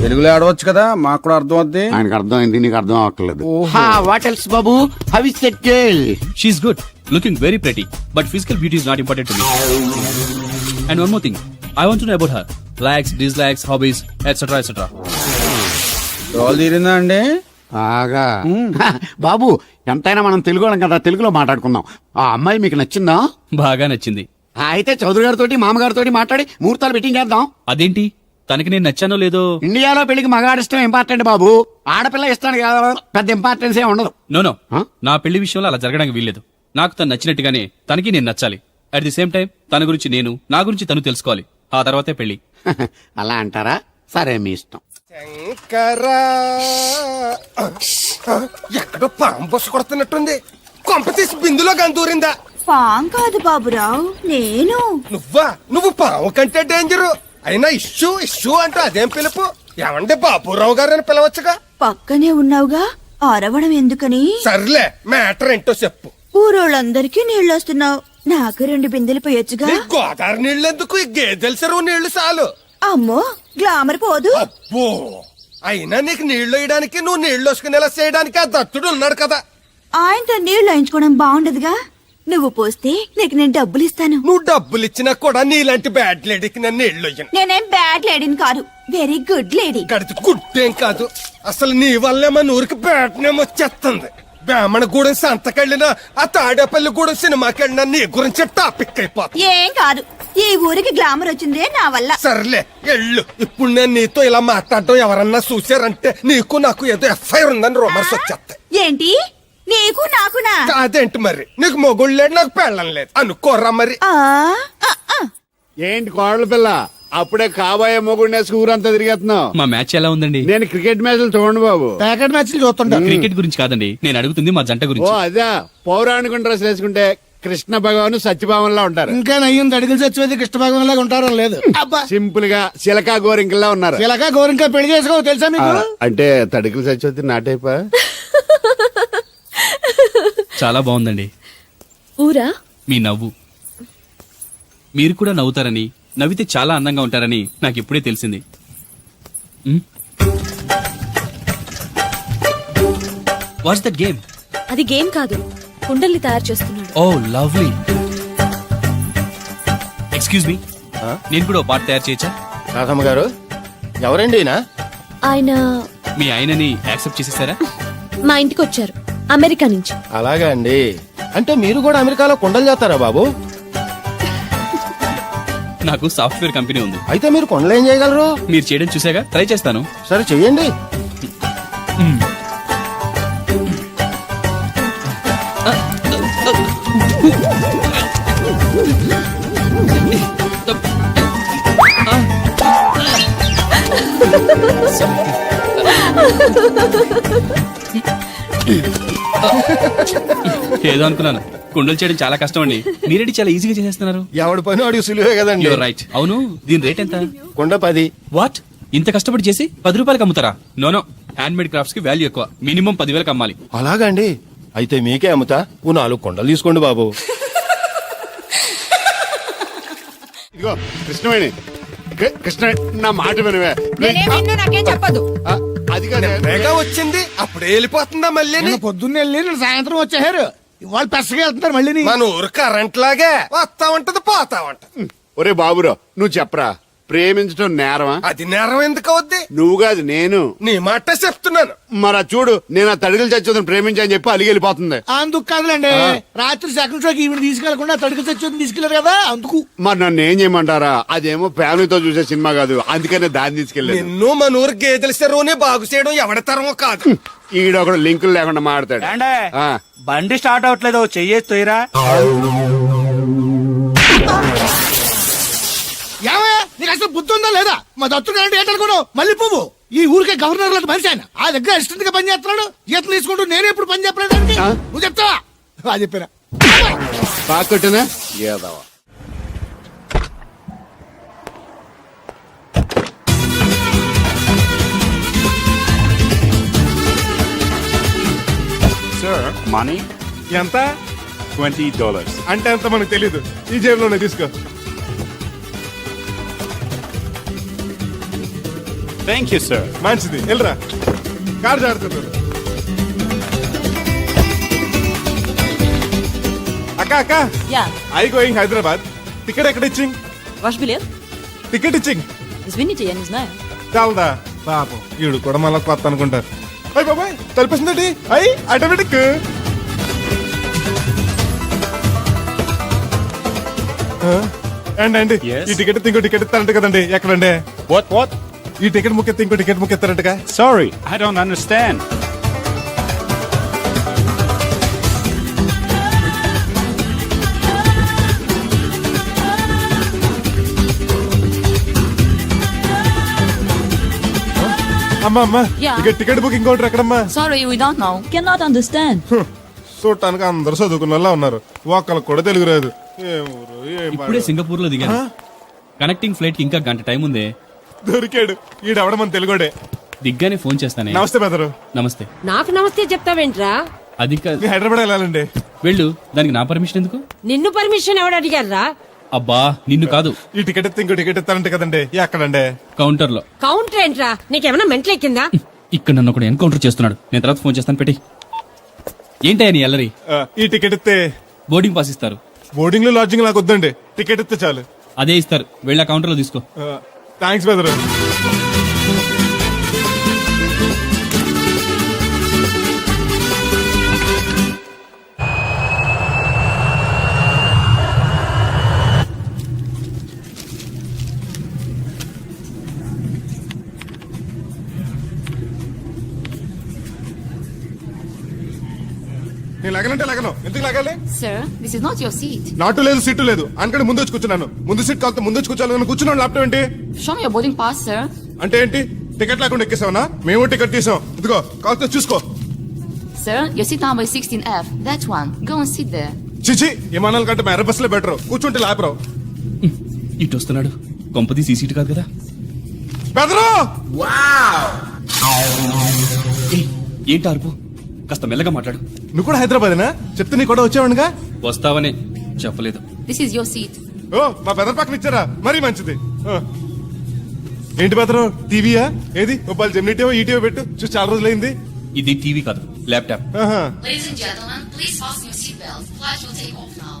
[SPEAKER 9] తెలుగులో ఆడవచ్చు కదా, మాకు కూడా అర్థం అవుద్ది.
[SPEAKER 1] ఆయనకు అర్థమైంది, నీకు అర్థం అవ్వట్లేదు. వాట్ ఎల్స్ బాబు? How is that girl?
[SPEAKER 5] She is good, looking very pretty, but physical beauty is not important to me. And one more thing, I want to know about her likes, dislikes, hobbies, etc. etc.
[SPEAKER 9] Role తీరిందా అండి?
[SPEAKER 1] బాగా. బాబు, ఎంతైనా మనం తెలుగు వాళ్ళం కదా, తెలుగులో మాట్లాడుకుందాం. ఆ అమ్మాయి మీకు నచ్చిందా?
[SPEAKER 5] బాగా నచ్చింది.
[SPEAKER 1] అయితే చౌదరి గారితో మామగారితో మాట్లాడి ముహూర్తాలు పెట్టింగ్ చేద్దాం.
[SPEAKER 5] అదేంటి, తనకి నేను నచ్చానో లేదో?
[SPEAKER 1] ఇండియాలో పెళ్లికి మగాడి ఇష్టం ఇంపార్టెంట్ బాబు, ఆడపిల్ల ఇష్టానికి పెద్ద ఇంపార్టెన్స్ ఏ ఉండదు.
[SPEAKER 5] నో నా పెళ్లి విషయంలో అలా జరగడానికి వీల్లేదు. నాకు తను నచ్చినట్టుగానే తనకి నేను నచ్చాలి. అట్ ది సేమ్ టైం తన గురించి నేను, నా గురించి తను తెలుసుకోవాలి. ఆ తర్వాతే పెళ్లి.
[SPEAKER 1] అలా అంటారా? సరే, మీ ఇష్టం.
[SPEAKER 7] శంకరా, ఎక్కడో పాము బొస్సు కొడుతున్నట్టుంది. కొంప తీసి బిందులో గందూరిందా?
[SPEAKER 8] పాం కాదు బాబురావు, నేను.
[SPEAKER 7] నువ్వు పాము కంటే డేంజరు. అయినా ఇష్యూ అంటూ అదేం పిలుపు? ఏమంటే బాబురావు గారు అని పిలవచ్చుగా.
[SPEAKER 8] పక్కనే ఉన్నావుగా, అరవడం ఎందుకని?
[SPEAKER 7] సర్లే, మ్యాటర్ ఏంటో చెప్పు.
[SPEAKER 8] ఊరోళ్ళందరికీ నీళ్ళొస్తున్నావు, నాకు 2 బిందెలు పోయొచ్చుగా.
[SPEAKER 7] నీ గోదావరి నీళ్ళెందుకు? ఈ గేదెల చెరువు నీళ్లు చాలు.
[SPEAKER 8] అమ్మో, గ్లామర్ పోదు.
[SPEAKER 7] అబ్బో, అయినా నీకు నీళ్లు వేయడానికి, నువ్వు నీళ్లు వసుకునేలా చేయడానికి ఆ దత్తుడు ఉన్నాడు కదా.
[SPEAKER 8] ఆయనతో నీళ్లు వేయించుకోవడం బాగుండదుగా. నువ్వు పోస్తే నీకు నేను డబ్బులు ఇస్తాను.
[SPEAKER 7] నువ్వు డబ్బులు ఇచ్చినా కూడా నీలాంటి బ్యాడ్ లేడీకి నేను నీళ్లు వేయను.
[SPEAKER 8] నేనేం బ్యాడ్ లేడీని కాదు, వెరీ గుడ్ లేడీ.
[SPEAKER 7] గడిచి గుడ్డేం కాదు. అసలు నీ వల్లే మన ఊరికి బ్యాడ్ నేమ్ వచ్చేస్తుంది. బ్రాహ్మణ గూడెం సంతకెళ్ళినా, ఆ తాడేపల్లి గూడెం సినిమాకెళ్ళినా నీ గురించి టాపిక్ అయిపోతుంది.
[SPEAKER 8] ఏం కాదు, ఈ ఊరికి గ్లామర్ వచ్చిందే నా వల్ల.
[SPEAKER 7] సర్లే ఎళ్ళు. ఇప్పుడు నేను నీతో ఇలా మాట్లాడటం ఎవరన్నా చూసారంటే నీకు నాకు ఏదో ఎఫ్ఐఆర్ ఉందని రూమర్స్ వచ్చేస్తాయి.
[SPEAKER 8] ఏంటి? నీకు నాకునా?
[SPEAKER 7] అదేంటి మరి? నీకు మొగుడు లేడు, నాకు పెళ్ళం లేదు అనుకోరా మరి.
[SPEAKER 1] ఏంటి కోడల పిల్ల, అప్పుడే కాబోయే మొగుడినేసి ఊరంతా తిరిగేస్తున్నావు?
[SPEAKER 5] మా మ్యాచ్ ఎలా ఉందండి?
[SPEAKER 1] నేను క్రికెట్ మ్యాచ్లు చూడండి బాబు.
[SPEAKER 6] ప్యాకెట్ మ్యాచ్లు చూస్తుంటా.
[SPEAKER 5] క్రికెట్ గురించి కాదండి నేను అడుగుతుంది, మా జంట
[SPEAKER 1] ఓ
[SPEAKER 5] గురించి.
[SPEAKER 1] అదే, పౌరాణిక డ్రెస్ వేసుకుంటే కృష్ణ భగవాన్ సత్యభావంలా ఉంటారు.
[SPEAKER 6] ఇంకా నయ్యం తడికలు చచ్చిపోతే కృష్ణ భాగం లాగా ఉంటారో లేదు.
[SPEAKER 1] సింపుల్ గా చిలకా గోరింకల్లా ఉన్నారు.
[SPEAKER 6] ఇలాగా గోరింకా పెళ్లి చేసుకో తెలుసా మీకు?
[SPEAKER 1] అంటే తడికలు చచ్చిపోతే నాటైపా.
[SPEAKER 5] చాలా బాగుందండి.
[SPEAKER 2] ఊరా?
[SPEAKER 5] మీ నవ్వు. మీరు కూడా నవ్వుతారని, నవ్వితే చాలా అందంగా ఉంటారని నాకు ఇప్పుడే తెలిసింది. What's that game?
[SPEAKER 2] అది గేమ్ కాదు, కుండల్ని తయారు చేస్తున్నాడు.
[SPEAKER 5] Oh lovely. ఎక్స్క్యూజ్ మీ, నేను కూడా ఓ పాట తయారు చేయొచ్చా?
[SPEAKER 7] రాధమ్మ గారు, ఎవరండి?
[SPEAKER 2] ఆయన
[SPEAKER 5] మీ ఆయనని యాక్సెప్ట్ చేసేసారా?
[SPEAKER 2] మా ఇంటికి వచ్చారు, అమెరికా నుంచి.
[SPEAKER 7] అలాగా అండి. అంటే మీరు కూడా అమెరికాలో కొండలు చేస్తారా బాబు?
[SPEAKER 5] నాకు సాఫ్ట్వేర్ కంపెనీ ఉంది.
[SPEAKER 7] అయితే మీరు కొండలు ఏం చేయగలరు?
[SPEAKER 5] మీరు చేయడం చూసాగా, ట్రై చేస్తాను.
[SPEAKER 7] సరే చెయ్యండి.
[SPEAKER 5] ఏదో అనుకున్నాను, కుండలు చేయడం చాలా కష్టం అండి. మీరేంటి చాలా ఈజీగా చేసేస్తున్నారు.
[SPEAKER 7] ఎవడి పని వాడికి సులువే కదండి.
[SPEAKER 5] You're right. అవును, దీని రేట్ ఎంత?
[SPEAKER 7] కుండ 10.
[SPEAKER 5] వాట్, ఇంత కష్టపడి చేసి 10 రూపాయలకి అమ్ముతారా? నో, హ్యాండ్ మేడ్ క్రాఫ్ట్స్ కి వాల్యూ ఎక్కువ. మినిమం 10,000కి అమ్మాలి.
[SPEAKER 7] అలాగండి, అయితే మీకే అమ్ముతా. ఓ 4 కుండలు తీసుకోండి బాబు.
[SPEAKER 1] ఇదిగో కృష్ణవేణి, కృష్ణ నా మాట వినవే.
[SPEAKER 2] నాకేం చెప్పదు.
[SPEAKER 1] ఆ, అది కాదే.
[SPEAKER 7] వేగా వచ్చింది అప్పుడే వెళ్ళిపోతుందా మళ్ళీ?
[SPEAKER 6] నిన్న పొద్దున్న వెళ్ళి నిన్న సాయంత్రం వచ్చారు. ఇవాళ పెసగా వెళ్తున్నారు మళ్ళీ.
[SPEAKER 7] మన ఊరు కరెంట్ లాగే వస్తా ఉంటది పోతా ఉంటది.
[SPEAKER 1] ఒరే బాబురా, నువ్వు చెప్పరా, ప్రేమించడం నేరమా?
[SPEAKER 7] అది నేరం ఎందుకు అవుద్ది?
[SPEAKER 1] నువ్వు కాదు నేను.
[SPEAKER 7] నీ మాట చెప్తున్నాను.
[SPEAKER 1] మరి అది చూడు, నేను ఆ తడికలు చచ్చోదని ప్రేమించని చెప్పి అలిగి వెళ్ళిపోతుంది.
[SPEAKER 6] అందుకు కాదులేండి, రాత్రి సెకండ్ షోకి ఈవిడ తీసుకెళ్లకుండా తడికి తెచ్చి తీసుకెళ్లారు కదా అందుకు.
[SPEAKER 1] మరి నన్ను ఏం చేయమంటారా? అదేమో ఫ్యామిలీతో చూసే సినిమా కాదు, అందుకనే దాన్ని తీసుకెళ్ళాను.
[SPEAKER 7] నిన్ను మన ఊరు గేదెల చెరువుని బాగు చేయడం ఎవడి తరమో కాదు.
[SPEAKER 1] ఈడొకడు లింకులు లేకుండా మాడతాడు. ఆ,
[SPEAKER 9] బండి స్టార్ట్ అవట్లేదు, చెయ్యేస్తోయిరా.
[SPEAKER 6] ఏమయ్యా నీకు అసలు బుద్ధి ఉందా లేదా? మా దత్తు అంటే ఏంటనుకున్నావు? మళ్ళీ పువ్వు ఈ ఊరికే గవర్నర్ లాంటి మనిషి ఆయన. ఆ దగ్గర అసిస్టెంట్ గా పని చేస్తున్నాడు. జీతం తీసుకుంటూ నేను ఎప్పుడు పని చెప్పలేదానికి నువ్వు చెప్తావా? బాగా చెప్పారా?
[SPEAKER 1] బాగా కొట్టినా ఏదవా.
[SPEAKER 10] మనీ
[SPEAKER 7] ఎంత?
[SPEAKER 10] $20.
[SPEAKER 7] అంటే అంత మనకు తెలీదు. ఈ జేబులోనే తీసుకో.
[SPEAKER 10] Thank you sir.
[SPEAKER 7] మంచిది, వెళ్ళరా. కారు జాడుతున్నారు. అక్క అక్క, ఐ గోయింగ్ హైదరాబాద్. టికెట్ ఎక్కడ ఇచ్చింగ్?
[SPEAKER 2] Ваш билет?
[SPEAKER 7] టికెట్ ఇచ్చింగ్.
[SPEAKER 2] Извините, я не знаю.
[SPEAKER 7] చాలదా పాపం, ఈడు కూడా మళ్ళీ కొత్త అనుకుంటారు. అయ్యి బాబాయ్, తలిపేసిందండి. అయ్యి ఆటోమేటిక్. అండి
[SPEAKER 10] Yes.
[SPEAKER 7] ఈ టికెట్ ఇంకో టికెట్ ఇస్తారంట కదండి. ఎక్కడండి?
[SPEAKER 10] What?
[SPEAKER 7] ఈ టికెట్ ముఖ్యత ఇంకో టికెట్ ముఖ్యస్తారంటగా.
[SPEAKER 10] Sorry, I don't understand.
[SPEAKER 7] అమ్మా అమ్మా,
[SPEAKER 8] Yeah.
[SPEAKER 7] ఇక టికెట్ బుకింగ్ కౌంటర్ ఎక్కడమ్మా?
[SPEAKER 8] Sorry, we don't know. Cannot understand.
[SPEAKER 7] చూడటానికి అందరు చదువుకున్న వాళ్ళ ఉన్నారు, ఒక్కళ్ళకి కూడా తెలుగు రాదు. ఏం ఊరు, ఏం
[SPEAKER 5] ఇప్పుడే
[SPEAKER 7] పాడు.
[SPEAKER 5] సింగపూర్ లో దిగాను. కనెక్టింగ్ ఫ్లైట్ కి ఇంకా గంట టైం ఉందే.
[SPEAKER 7] దొరికాడు ఈడవడం మన తెలుగుడే.
[SPEAKER 5] దిగ్గానే ఫోన్ చేస్తానే.
[SPEAKER 7] నమస్తే బెదరు.
[SPEAKER 5] నమస్తే.
[SPEAKER 2] నాకు నమస్తే చెప్తావేంట్రా?
[SPEAKER 5] అది కాదు.
[SPEAKER 7] మీ హైదరాబాద్ వెళ్ళాలండి.
[SPEAKER 5] వెళ్ళు, దానికి నా పర్మిషన్ ఎందుకు?
[SPEAKER 2] నిన్ను పర్మిషన్ ఎవడు అడిగారా?
[SPEAKER 5] అబ్బా, నిన్ను కాదు,
[SPEAKER 7] ఈ టికెట్ ఎత్తే ఇంకో టికెట్ ఇస్తారంట కదండి. ఎక్కడండి?
[SPEAKER 5] కౌంటర్ లో.
[SPEAKER 2] కౌంటర్ ఏంట్రా? నీకేమైనా మెంట్లెక్కిందా?
[SPEAKER 5] ఇక్కడ నన్ను ఒకడు ఎన్కౌంటర్ చేస్తున్నాడు. నేను తర్వాత ఫోన్ చేస్తాను, పెట్టి. ఏంటయ్యా నీ అల్లరి?
[SPEAKER 7] ఈ టికెట్ ఇస్తే
[SPEAKER 5] బోర్డింగ్ పాస్ ఇస్తారు.
[SPEAKER 7] బోర్డింగ్ లో లాడ్జింగ్ నాకు వద్దండి, టికెట్ ఇస్తే చాలు.
[SPEAKER 5] అదే ఇస్తారు, వెళ్ళి ఆ కౌంటర్ లో తీసుకో.
[SPEAKER 7] థ్యాంక్స్ బెదరు. నేను లగనంటే లగను. ఎందుకు లగాలి?
[SPEAKER 8] Sir, this is not your seat.
[SPEAKER 7] నాటు లేదు, సీటు లేదు. అనుకంటే ముందు వచ్చి కూర్చున్నాను. ముందు సీట్ కాదు, ముందు వచ్చి కూర్చోాలని కూర్చున్నాను. ల్యాప్టాప్ ఏంటి?
[SPEAKER 8] Show me your boarding pass, sir.
[SPEAKER 7] అంటే ఏంటి? టికెట్ లేకుండా ఎక్కేసావనా? మేము టికెట్ తీసాం. ఇదిగో కాస్త చూసుకో.
[SPEAKER 8] Sir, your seat number is 16F. That one. Go and sit there.
[SPEAKER 7] చిచి, విమానాల కంటే మా ఎర్ర బస్సులే బెటర్. కూర్చుంటే లాపరావు.
[SPEAKER 5] ఇటు వస్తున్నాడు. కొంపది సీసీటీ కాదు కదా.
[SPEAKER 7] బెదరు!
[SPEAKER 5] ఏయ్, ఏంటి అరుపు? కాస్త మెల్లగా మాట్లాడు.
[SPEAKER 7] నువ్వు కూడా హైదరాబాదేనా? చెప్తే నీ కూడా వచ్చావనుగా.
[SPEAKER 5] వస్తావనే చెప్పలేదు.
[SPEAKER 8] This is your seat.
[SPEAKER 7] ఓ, మా బెదర్ పక్కన ఇచ్చారా? మరీ మంచిది. ఏంటి బెదరు, టీవీయా? ఏది మొబైల్ జెమినిటీవో ఈటీవో పెట్టు, చూసి చాలా రోజులైంది.
[SPEAKER 5] ఇది టీవీ కాదు, laptop.
[SPEAKER 8] Ladies and gentlemen, please fasten your seatbelts. Flight will take off now.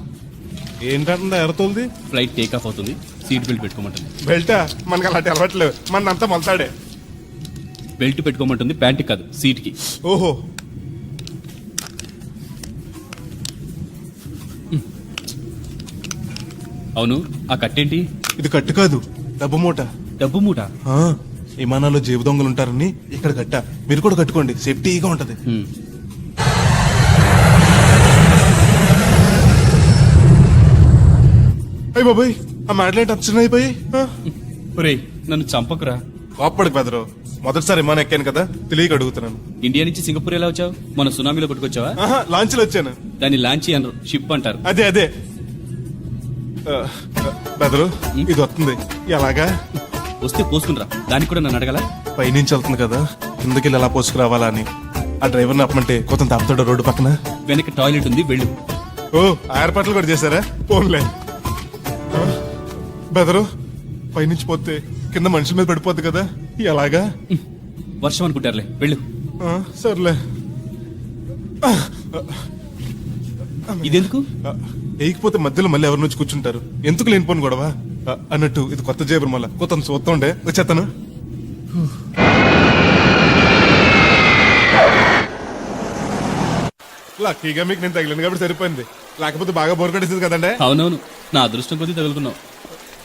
[SPEAKER 7] ఏంటంటుందా ఎర్రతోల్ది?
[SPEAKER 5] ఫ్లైట్ టేక్ ఆఫ్ అవుతుంది, సీట్ బెల్ట్ పెట్టుకోమంటుంది.
[SPEAKER 7] బెల్టా? మనకి అలాంటి అలవాట్లేవు, మనంతా మొలతాడే.
[SPEAKER 5] బెల్ట్ పెట్టుకోమంటుంది, ప్యాంట్ కాదు, సీట్ కి.
[SPEAKER 7] ఓహో,
[SPEAKER 5] అవును, ఆ కట్టేంటి?
[SPEAKER 7] ఇది కట్టు కాదు, డబ్బు మూట.
[SPEAKER 5] డబ్బు మూట?
[SPEAKER 7] విమానాల్లో జేబు దొంగలు ఉంటారని ఇక్కడ కట్ట. మీరు కూడా కట్టుకోండి, సేఫ్టీగా ఉంటది. అయ్యి బాబాయ్, ఆ మాటలేంటి అంత చిన్న అయిపోయి?
[SPEAKER 5] ఒరేయ్, నన్ను చంపకురా.
[SPEAKER 11] కోప్పడికి బెదరు మొదటిసారి విమానం ఎక్కాను కదా తెలియక అడుగుతున్నాను.
[SPEAKER 5] ఇండియా నుంచి సింగపూర్ ఎలా వచ్చావు? మన సునామీలో పట్టుకొచ్చావా?
[SPEAKER 11] ఆహా, లాంచ్లో వచ్చాను.
[SPEAKER 5] దాన్ని లాంచీ అనరు, షిప్ అంటారు.
[SPEAKER 11] అదే బెదరు ఇది వస్తుంది ఎలాగా?
[SPEAKER 5] వస్తే పోసుకునిరా. దానికి కూడా నన్ను అడగల?
[SPEAKER 11] పైనుంచి వెళ్తుంది కదా కిందకి ఎలా పోసుకురావాలా అని ఆ డ్రైవర్ని అప్పమంటే కొత్త తాపుతాడు రోడ్డు పక్కన.
[SPEAKER 5] వెనక టాయిలెట్ ఉంది, వెళ్ళు.
[SPEAKER 11] ఓ ఆ ఏర్పాట్లు కూడా చేశారా? పోన్లే. బెదరు పైనుంచి పోతే కింద మనుషుల మీద పడిపోద్ది కదా ఎలాగా?
[SPEAKER 5] వర్షం అనుకుంటారులే, వెళ్ళు.
[SPEAKER 11] సర్లే.
[SPEAKER 5] ఇదెందుకు?
[SPEAKER 11] వేయకపోతే మధ్యలో మళ్ళీ ఎవరి నుంచి కూర్చుంటారు, ఎందుకు లేనిపోను గొడవ అన్నట్టు. ఇది కొత్త జేబురు మళ్ళా కొత్త చూస్తుండే వచ్చేస్తాను. లక్కీగా మీకు నేను తగిలింది కాబట్టి సరిపోయింది, లేకపోతే బాగా బోర్ కొట్టేసింది కదండే.
[SPEAKER 5] అవునవును, నా అదృష్టం కొద్దీ తగులుకున్నావు.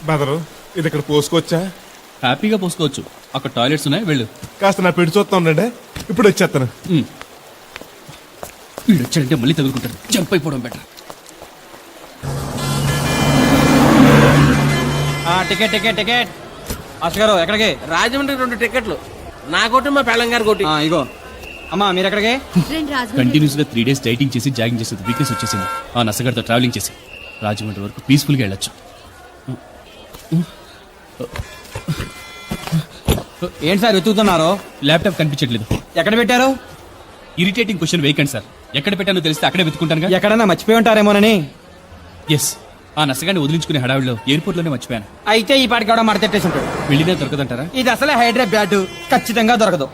[SPEAKER 11] బెదరు ఇది ఇక్కడ పోసుకోవచ్చా?
[SPEAKER 5] హ్యాపీగా పోసుకోవచ్చు, అక్కడ టాయిలెట్స్ ఉన్నాయి, వెళ్ళు.
[SPEAKER 11] కాస్త నా పెట్టి చూస్తా ఉండండి, ఇప్పుడు వచ్చేస్తాను.
[SPEAKER 5] వీడు వచ్చాడంటే మళ్ళీ తగులుకుంటాడు, జంప్ అయిపోవడం బెటర్.
[SPEAKER 9] టికెట్ టికెట్ టికెట్ గారు ఎక్కడికి?
[SPEAKER 3] రాజమండ్రి 2 టికెట్లు, నా కోటి మా పెళ్ళం గారి కోటి.
[SPEAKER 9] ఇగో అమ్మా మీరు ఎక్కడికి?
[SPEAKER 5] కంటిన్యూస్ గా 3 days డైటింగ్ చేసి జాగింగ్ చేసేది వీక్నెస్ వచ్చేసింది. ఆ నసగడితో ట్రావెలింగ్ చేసి రాజమండ్రి వరకు పీస్ఫుల్ గా వెళ్ళొచ్చు.
[SPEAKER 9] ఏంటి సార్ వెతుకుతున్నారు?
[SPEAKER 5] ల్యాప్టాప్ కనిపించట్లేదు.
[SPEAKER 9] ఎక్కడ పెట్టారు?
[SPEAKER 5] ఇరిటేటింగ్ క్వశ్చన్ వేయకండి సార్. ఎక్కడ పెట్టానో తెలిస్తే అక్కడే వెతుకుంటాను.
[SPEAKER 9] ఎక్కడన్నా మర్చిపోయి ఉంటారేమోనని.
[SPEAKER 5] ఎస్, ఆ నసగాన్ని వదిలించుకునే హడావిడిలో ఎయిర్పోర్ట్ లోనే మర్చిపోయాను.
[SPEAKER 9] అయితే ఈ పాటికి కూడా మడతెట్టేసి ఉంటాడు.
[SPEAKER 5] వెళ్ళినా దొరకదంటారా?
[SPEAKER 9] ఇది అసలే హైదరాబాద్, ఖచ్చితంగా దొరకదు.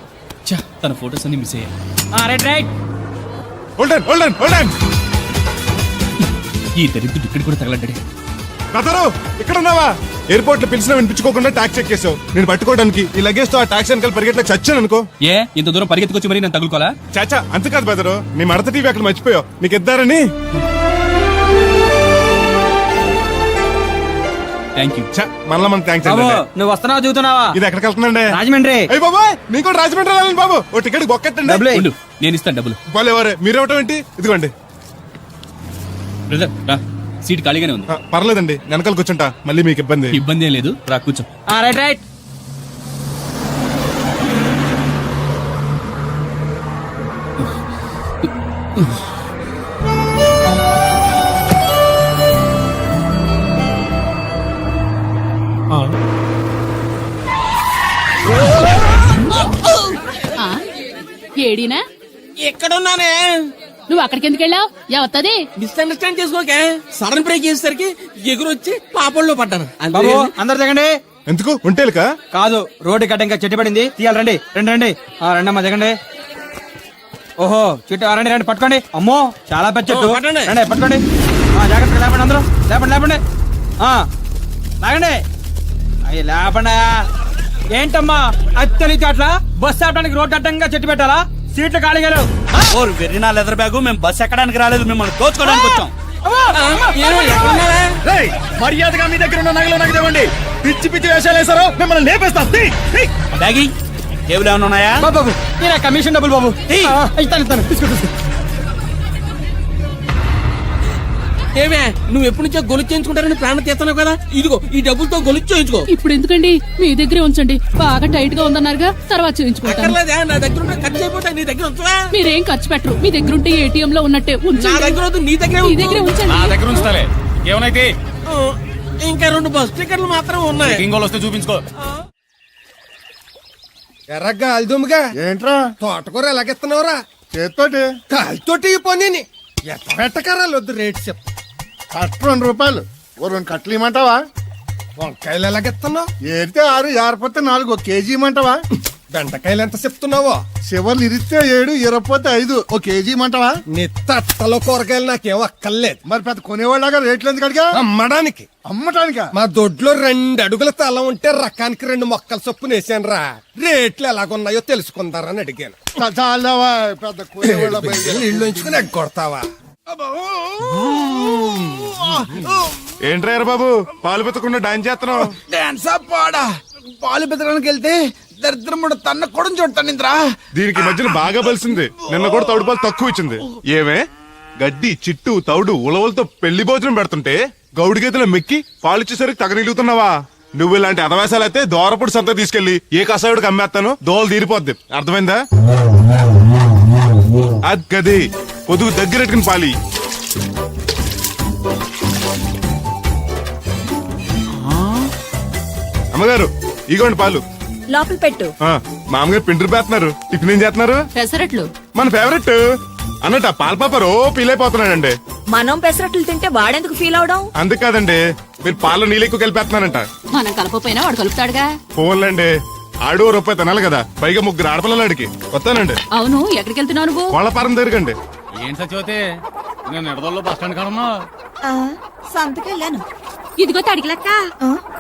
[SPEAKER 5] ఛా, తన ఫోటోస్ అన్ని మిస్ అయ్యాయి.
[SPEAKER 9] Right right.
[SPEAKER 5] ఈ దరిద్రుడు ఇక్కడ కూడా తగలడ్డాడే.
[SPEAKER 11] బెదరు ఇక్కడ ఉన్నావా? ఎయిర్పోర్ట్ లో పిలిచినా వినిపించుకోకుండా టాక్సీ ఎక్కేసావు. నేను పట్టుకోవడానికి ఈ లగేజ్ తో ఆ టాక్సీ వెనకాల పరిగెట్లకు చచ్చాను అనుకో.
[SPEAKER 5] ఏ ఇంత దూరం పరిగెత్తుకొచ్చి మరి నేను తగులుకోవాలా?
[SPEAKER 11] చాచా అంతేకాదు బెదరు, నీ మడత టీవీ అక్కడ మర్చిపోయావు, నీకు ఇద్దారని.
[SPEAKER 5] Thank you.
[SPEAKER 11] మళ్ళా మన థ్యాంక్స్.
[SPEAKER 9] నువ్వు వస్తున్నావా దిగుతున్నావా?
[SPEAKER 11] ఇది ఎక్కడికి వెళ్తుందండి?
[SPEAKER 9] రాజమండ్రి.
[SPEAKER 11] అయ్యి బాబా నీకు కూడా రాజమండ్రి వెళ్ళాలి బాబు. ఓ టికెట్ బొక్కెట్టండి.
[SPEAKER 5] ఉండు, నేను ఇస్తాను డబ్బులు.
[SPEAKER 11] ఎవరే మీరు ఇవ్వటం ఏంటి? ఇదిగోండి.
[SPEAKER 5] బ్రదర్ రా, సీట్ ఖాళీగానే ఉంది.
[SPEAKER 11] పర్లేదండి, వెనకాల కూర్చుంటా, మళ్ళీ మీకు ఇబ్బంది.
[SPEAKER 5] ఇబ్బంది ఏం లేదు, రా కూర్చో.
[SPEAKER 9] Right right.
[SPEAKER 12] ఏడీనా?
[SPEAKER 3] ఎక్కడున్నానే?
[SPEAKER 12] నువ్వు అక్కడికి ఎందుకు వెళ్ళావు? ఎవత్తది?
[SPEAKER 3] మిస్అండర్స్టాండ్ చేసుకోకే, సడన్ బ్రేక్ చేసేసరికి ఎగురొచ్చి పాపంలో పడ్డాను.
[SPEAKER 9] బాబు అందరు దిగండి.
[SPEAKER 11] ఎందుకు ఒంటేలుకా?
[SPEAKER 9] కాదు, రోడ్డు కట్ట ఇంకా చెట్టు పడింది, తీయాలి. రండి రండి రండి. రండి అమ్మా దిగండి. ఓహో చెట్టు, రండి రండి పట్టుకోండి. అమ్మో చాలా పెద్ద చెట్టు, రండి పట్టుకోండి. జాగ్రత్తగా లేపండి, అందరూ లేపండి లేపండి. లాగండి, అయ్యి లేపండి. ఏంటమ్మా అత్తలితే అట్లా? బస్సు ఆపడానికి రోడ్డు అడ్డంగా చెట్టు పెట్టాలా? సీట్లు ఖాళీగా లేవు.
[SPEAKER 6] వెర్రినా లెదర్ బ్యాగు, మేము బస్ ఎక్కడానికి రాలేదు, మిమ్మల్ని దోచుకోవడానికి వచ్చాం. మర్యాదగా మీ దగ్గర ఉన్న నగలు నాకు ఇవ్వండి. పిచ్చి పిచ్చి వేషాలు వేసారో మిమ్మల్ని లేపేస్తాం. బ్యాగి టేబుల్ ఏమైనా ఉన్నాయా?
[SPEAKER 9] బాబు కమిషన్ డబ్బులు బాబు. ఇస్తాను తీసుకో.
[SPEAKER 3] ఏమే నువ్వు ఎప్పటి నుంచో గొలుసు చేయించుకుంటారని ప్లాన్ తీస్తున్నావు కదా, ఇదిగో ఈ డబ్బులతో గొలుసు చేయించుకో.
[SPEAKER 12] ఇప్పుడు ఎందుకండి, మీ దగ్గరే ఉంచండి. బాగా టైట్ గా ఉందన్నారుగా, తర్వాత చేయించుకుంటాను.
[SPEAKER 3] నా దగ్గర ఉంటే ఖర్చు అయిపోతాయి, నీ దగ్గర ఉంచవా?
[SPEAKER 12] మీరేం ఖర్చు పెట్టరు, మీ దగ్గర ఉంటే ఏటీఎం లో ఉన్నట్టే
[SPEAKER 3] నా
[SPEAKER 12] ఉంచండి.
[SPEAKER 3] దగ్గర వద్దు, నీ దగ్గర
[SPEAKER 12] మీ దగ్గరే ఉంచండి.
[SPEAKER 6] నా దగ్గర ఉంచుతాలే, ఏమైతే
[SPEAKER 3] ఇంకా 2 బస్ టికెట్లు మాత్రం ఉన్నాయి.
[SPEAKER 6] ఇంకోళ్ళు వస్తే చూపించుకో.
[SPEAKER 7] ఎర్రగా అల్దుమ్గా
[SPEAKER 6] ఏంట్రా
[SPEAKER 7] తోటకూర ఎలాగెత్తున్నావురా?
[SPEAKER 6] చేత్తోటి
[SPEAKER 7] కాలితోటి పోనీ ఎట్టబెట్టకరాలు వద్దు, రేటు చెప్పు.
[SPEAKER 6] కట్ట 2 రూపాయలు, ఓ 2 కట్టలు ఇమ్మంటావా?
[SPEAKER 7] వంకాయలు ఎలాగెత్తున్నావు?
[SPEAKER 6] ఏరితే 6, ఏరపోతే 4, 1 కేజీ ఇమ్మంటావా?
[SPEAKER 7] బెండకాయలు ఎంత చెప్తున్నావో?
[SPEAKER 6] చివర్లు ఇరిస్తే 7, ఇరపోతే 5, 1 కేజీ ఇమ్మంటావా?
[SPEAKER 7] నీ తట్టలో కూరగాయలు నాకేం అక్కర్లేదు.
[SPEAKER 6] మరి పెద్ద కొనేవాళ్ళగా రేట్లు ఎందుకు అడిగా?
[SPEAKER 7] అమ్మడానికి.
[SPEAKER 6] అమ్మటానికా?
[SPEAKER 7] మా దొడ్లో 2 అడుగుల తల ఉంటే రకానికి 2 మొక్కల చొప్పున వేసాను రా. రేట్లు ఎలాగున్నాయో తెలుసుకుందారని అడిగాను.
[SPEAKER 6] చాలావా పెద్ద కొనేవాళ్ళ
[SPEAKER 7] ఇల్లు ఉంచుకుని ఎగ్గొడతావా?
[SPEAKER 11] ఏంట్రా బాబు పాలు పెత్తకుండా డాన్స్ చేస్తున్నావు?
[SPEAKER 3] డాన్సా పాడా? పాలు పెతకడానికి వెళ్తే దరిద్రముడు తన్న కొడం చూడతానింద్రా.
[SPEAKER 11] దీనికి మధ్యన బాగా బలిసింది, నిన్న కూడా తౌడు పాలు తక్కువ ఇచ్చింది. ఏమే గడ్డి చిట్టు తౌడు ఉలవలతో పెళ్లి భోజనం పెడుతుంటే గౌడి గేదెల మెక్కి పాలిచ్చేసరికి తగనిలుగుతున్నావా? నువ్వు ఇలాంటి అదవేశాలు అయితే దోరపుడు సంత తీసుకెళ్లి ఏ కసాయుడికి అమ్మేస్తాను దోలు తీరిపోద్ది అర్థమైందా? అది గది పొదుగు దగ్గరెట్టుకుని పాలి. అమ్మగారు ఇగోండి పాలు.
[SPEAKER 8] లోపల పెట్టు.
[SPEAKER 11] మామగారు పిండి పేస్తున్నారు. టిఫిన్ ఏం చేస్తున్నారు?
[SPEAKER 12] పెసరట్లు.
[SPEAKER 11] మన ఫేవరెట్ అన్నట్టు ఆ పాల పాప రో ఫీల్ అయిపోతున్నాడండి.
[SPEAKER 8] మనం పెసరట్లు తింటే వాడెందుకు ఫీల్ అవడం?
[SPEAKER 11] అందుకు కాదండి, మీరు పాలు నీళ్ళు ఎక్కువ కలిపేస్తున్నారంట.
[SPEAKER 12] మనం కలపపోయినా వాడు కలుపుతాడుగా.
[SPEAKER 11] ఫోన్లండి, ఆడు రూపాయి తినాలి కదా, పైగా ముగ్గురు ఆడపిల్లలు అడిగి వస్తానండి.
[SPEAKER 12] అవును, ఎక్కడికి వెళ్తున్నావు నువ్వు?
[SPEAKER 11] వాళ్ళ పారం తిరగండి.
[SPEAKER 5] ఏం సచివతే నేను నిడదల్లో బస్ స్టాండ్ కాడన్నా
[SPEAKER 8] సంతకెళ్ళాను.
[SPEAKER 12] ఇదిగో తడికిలక్క,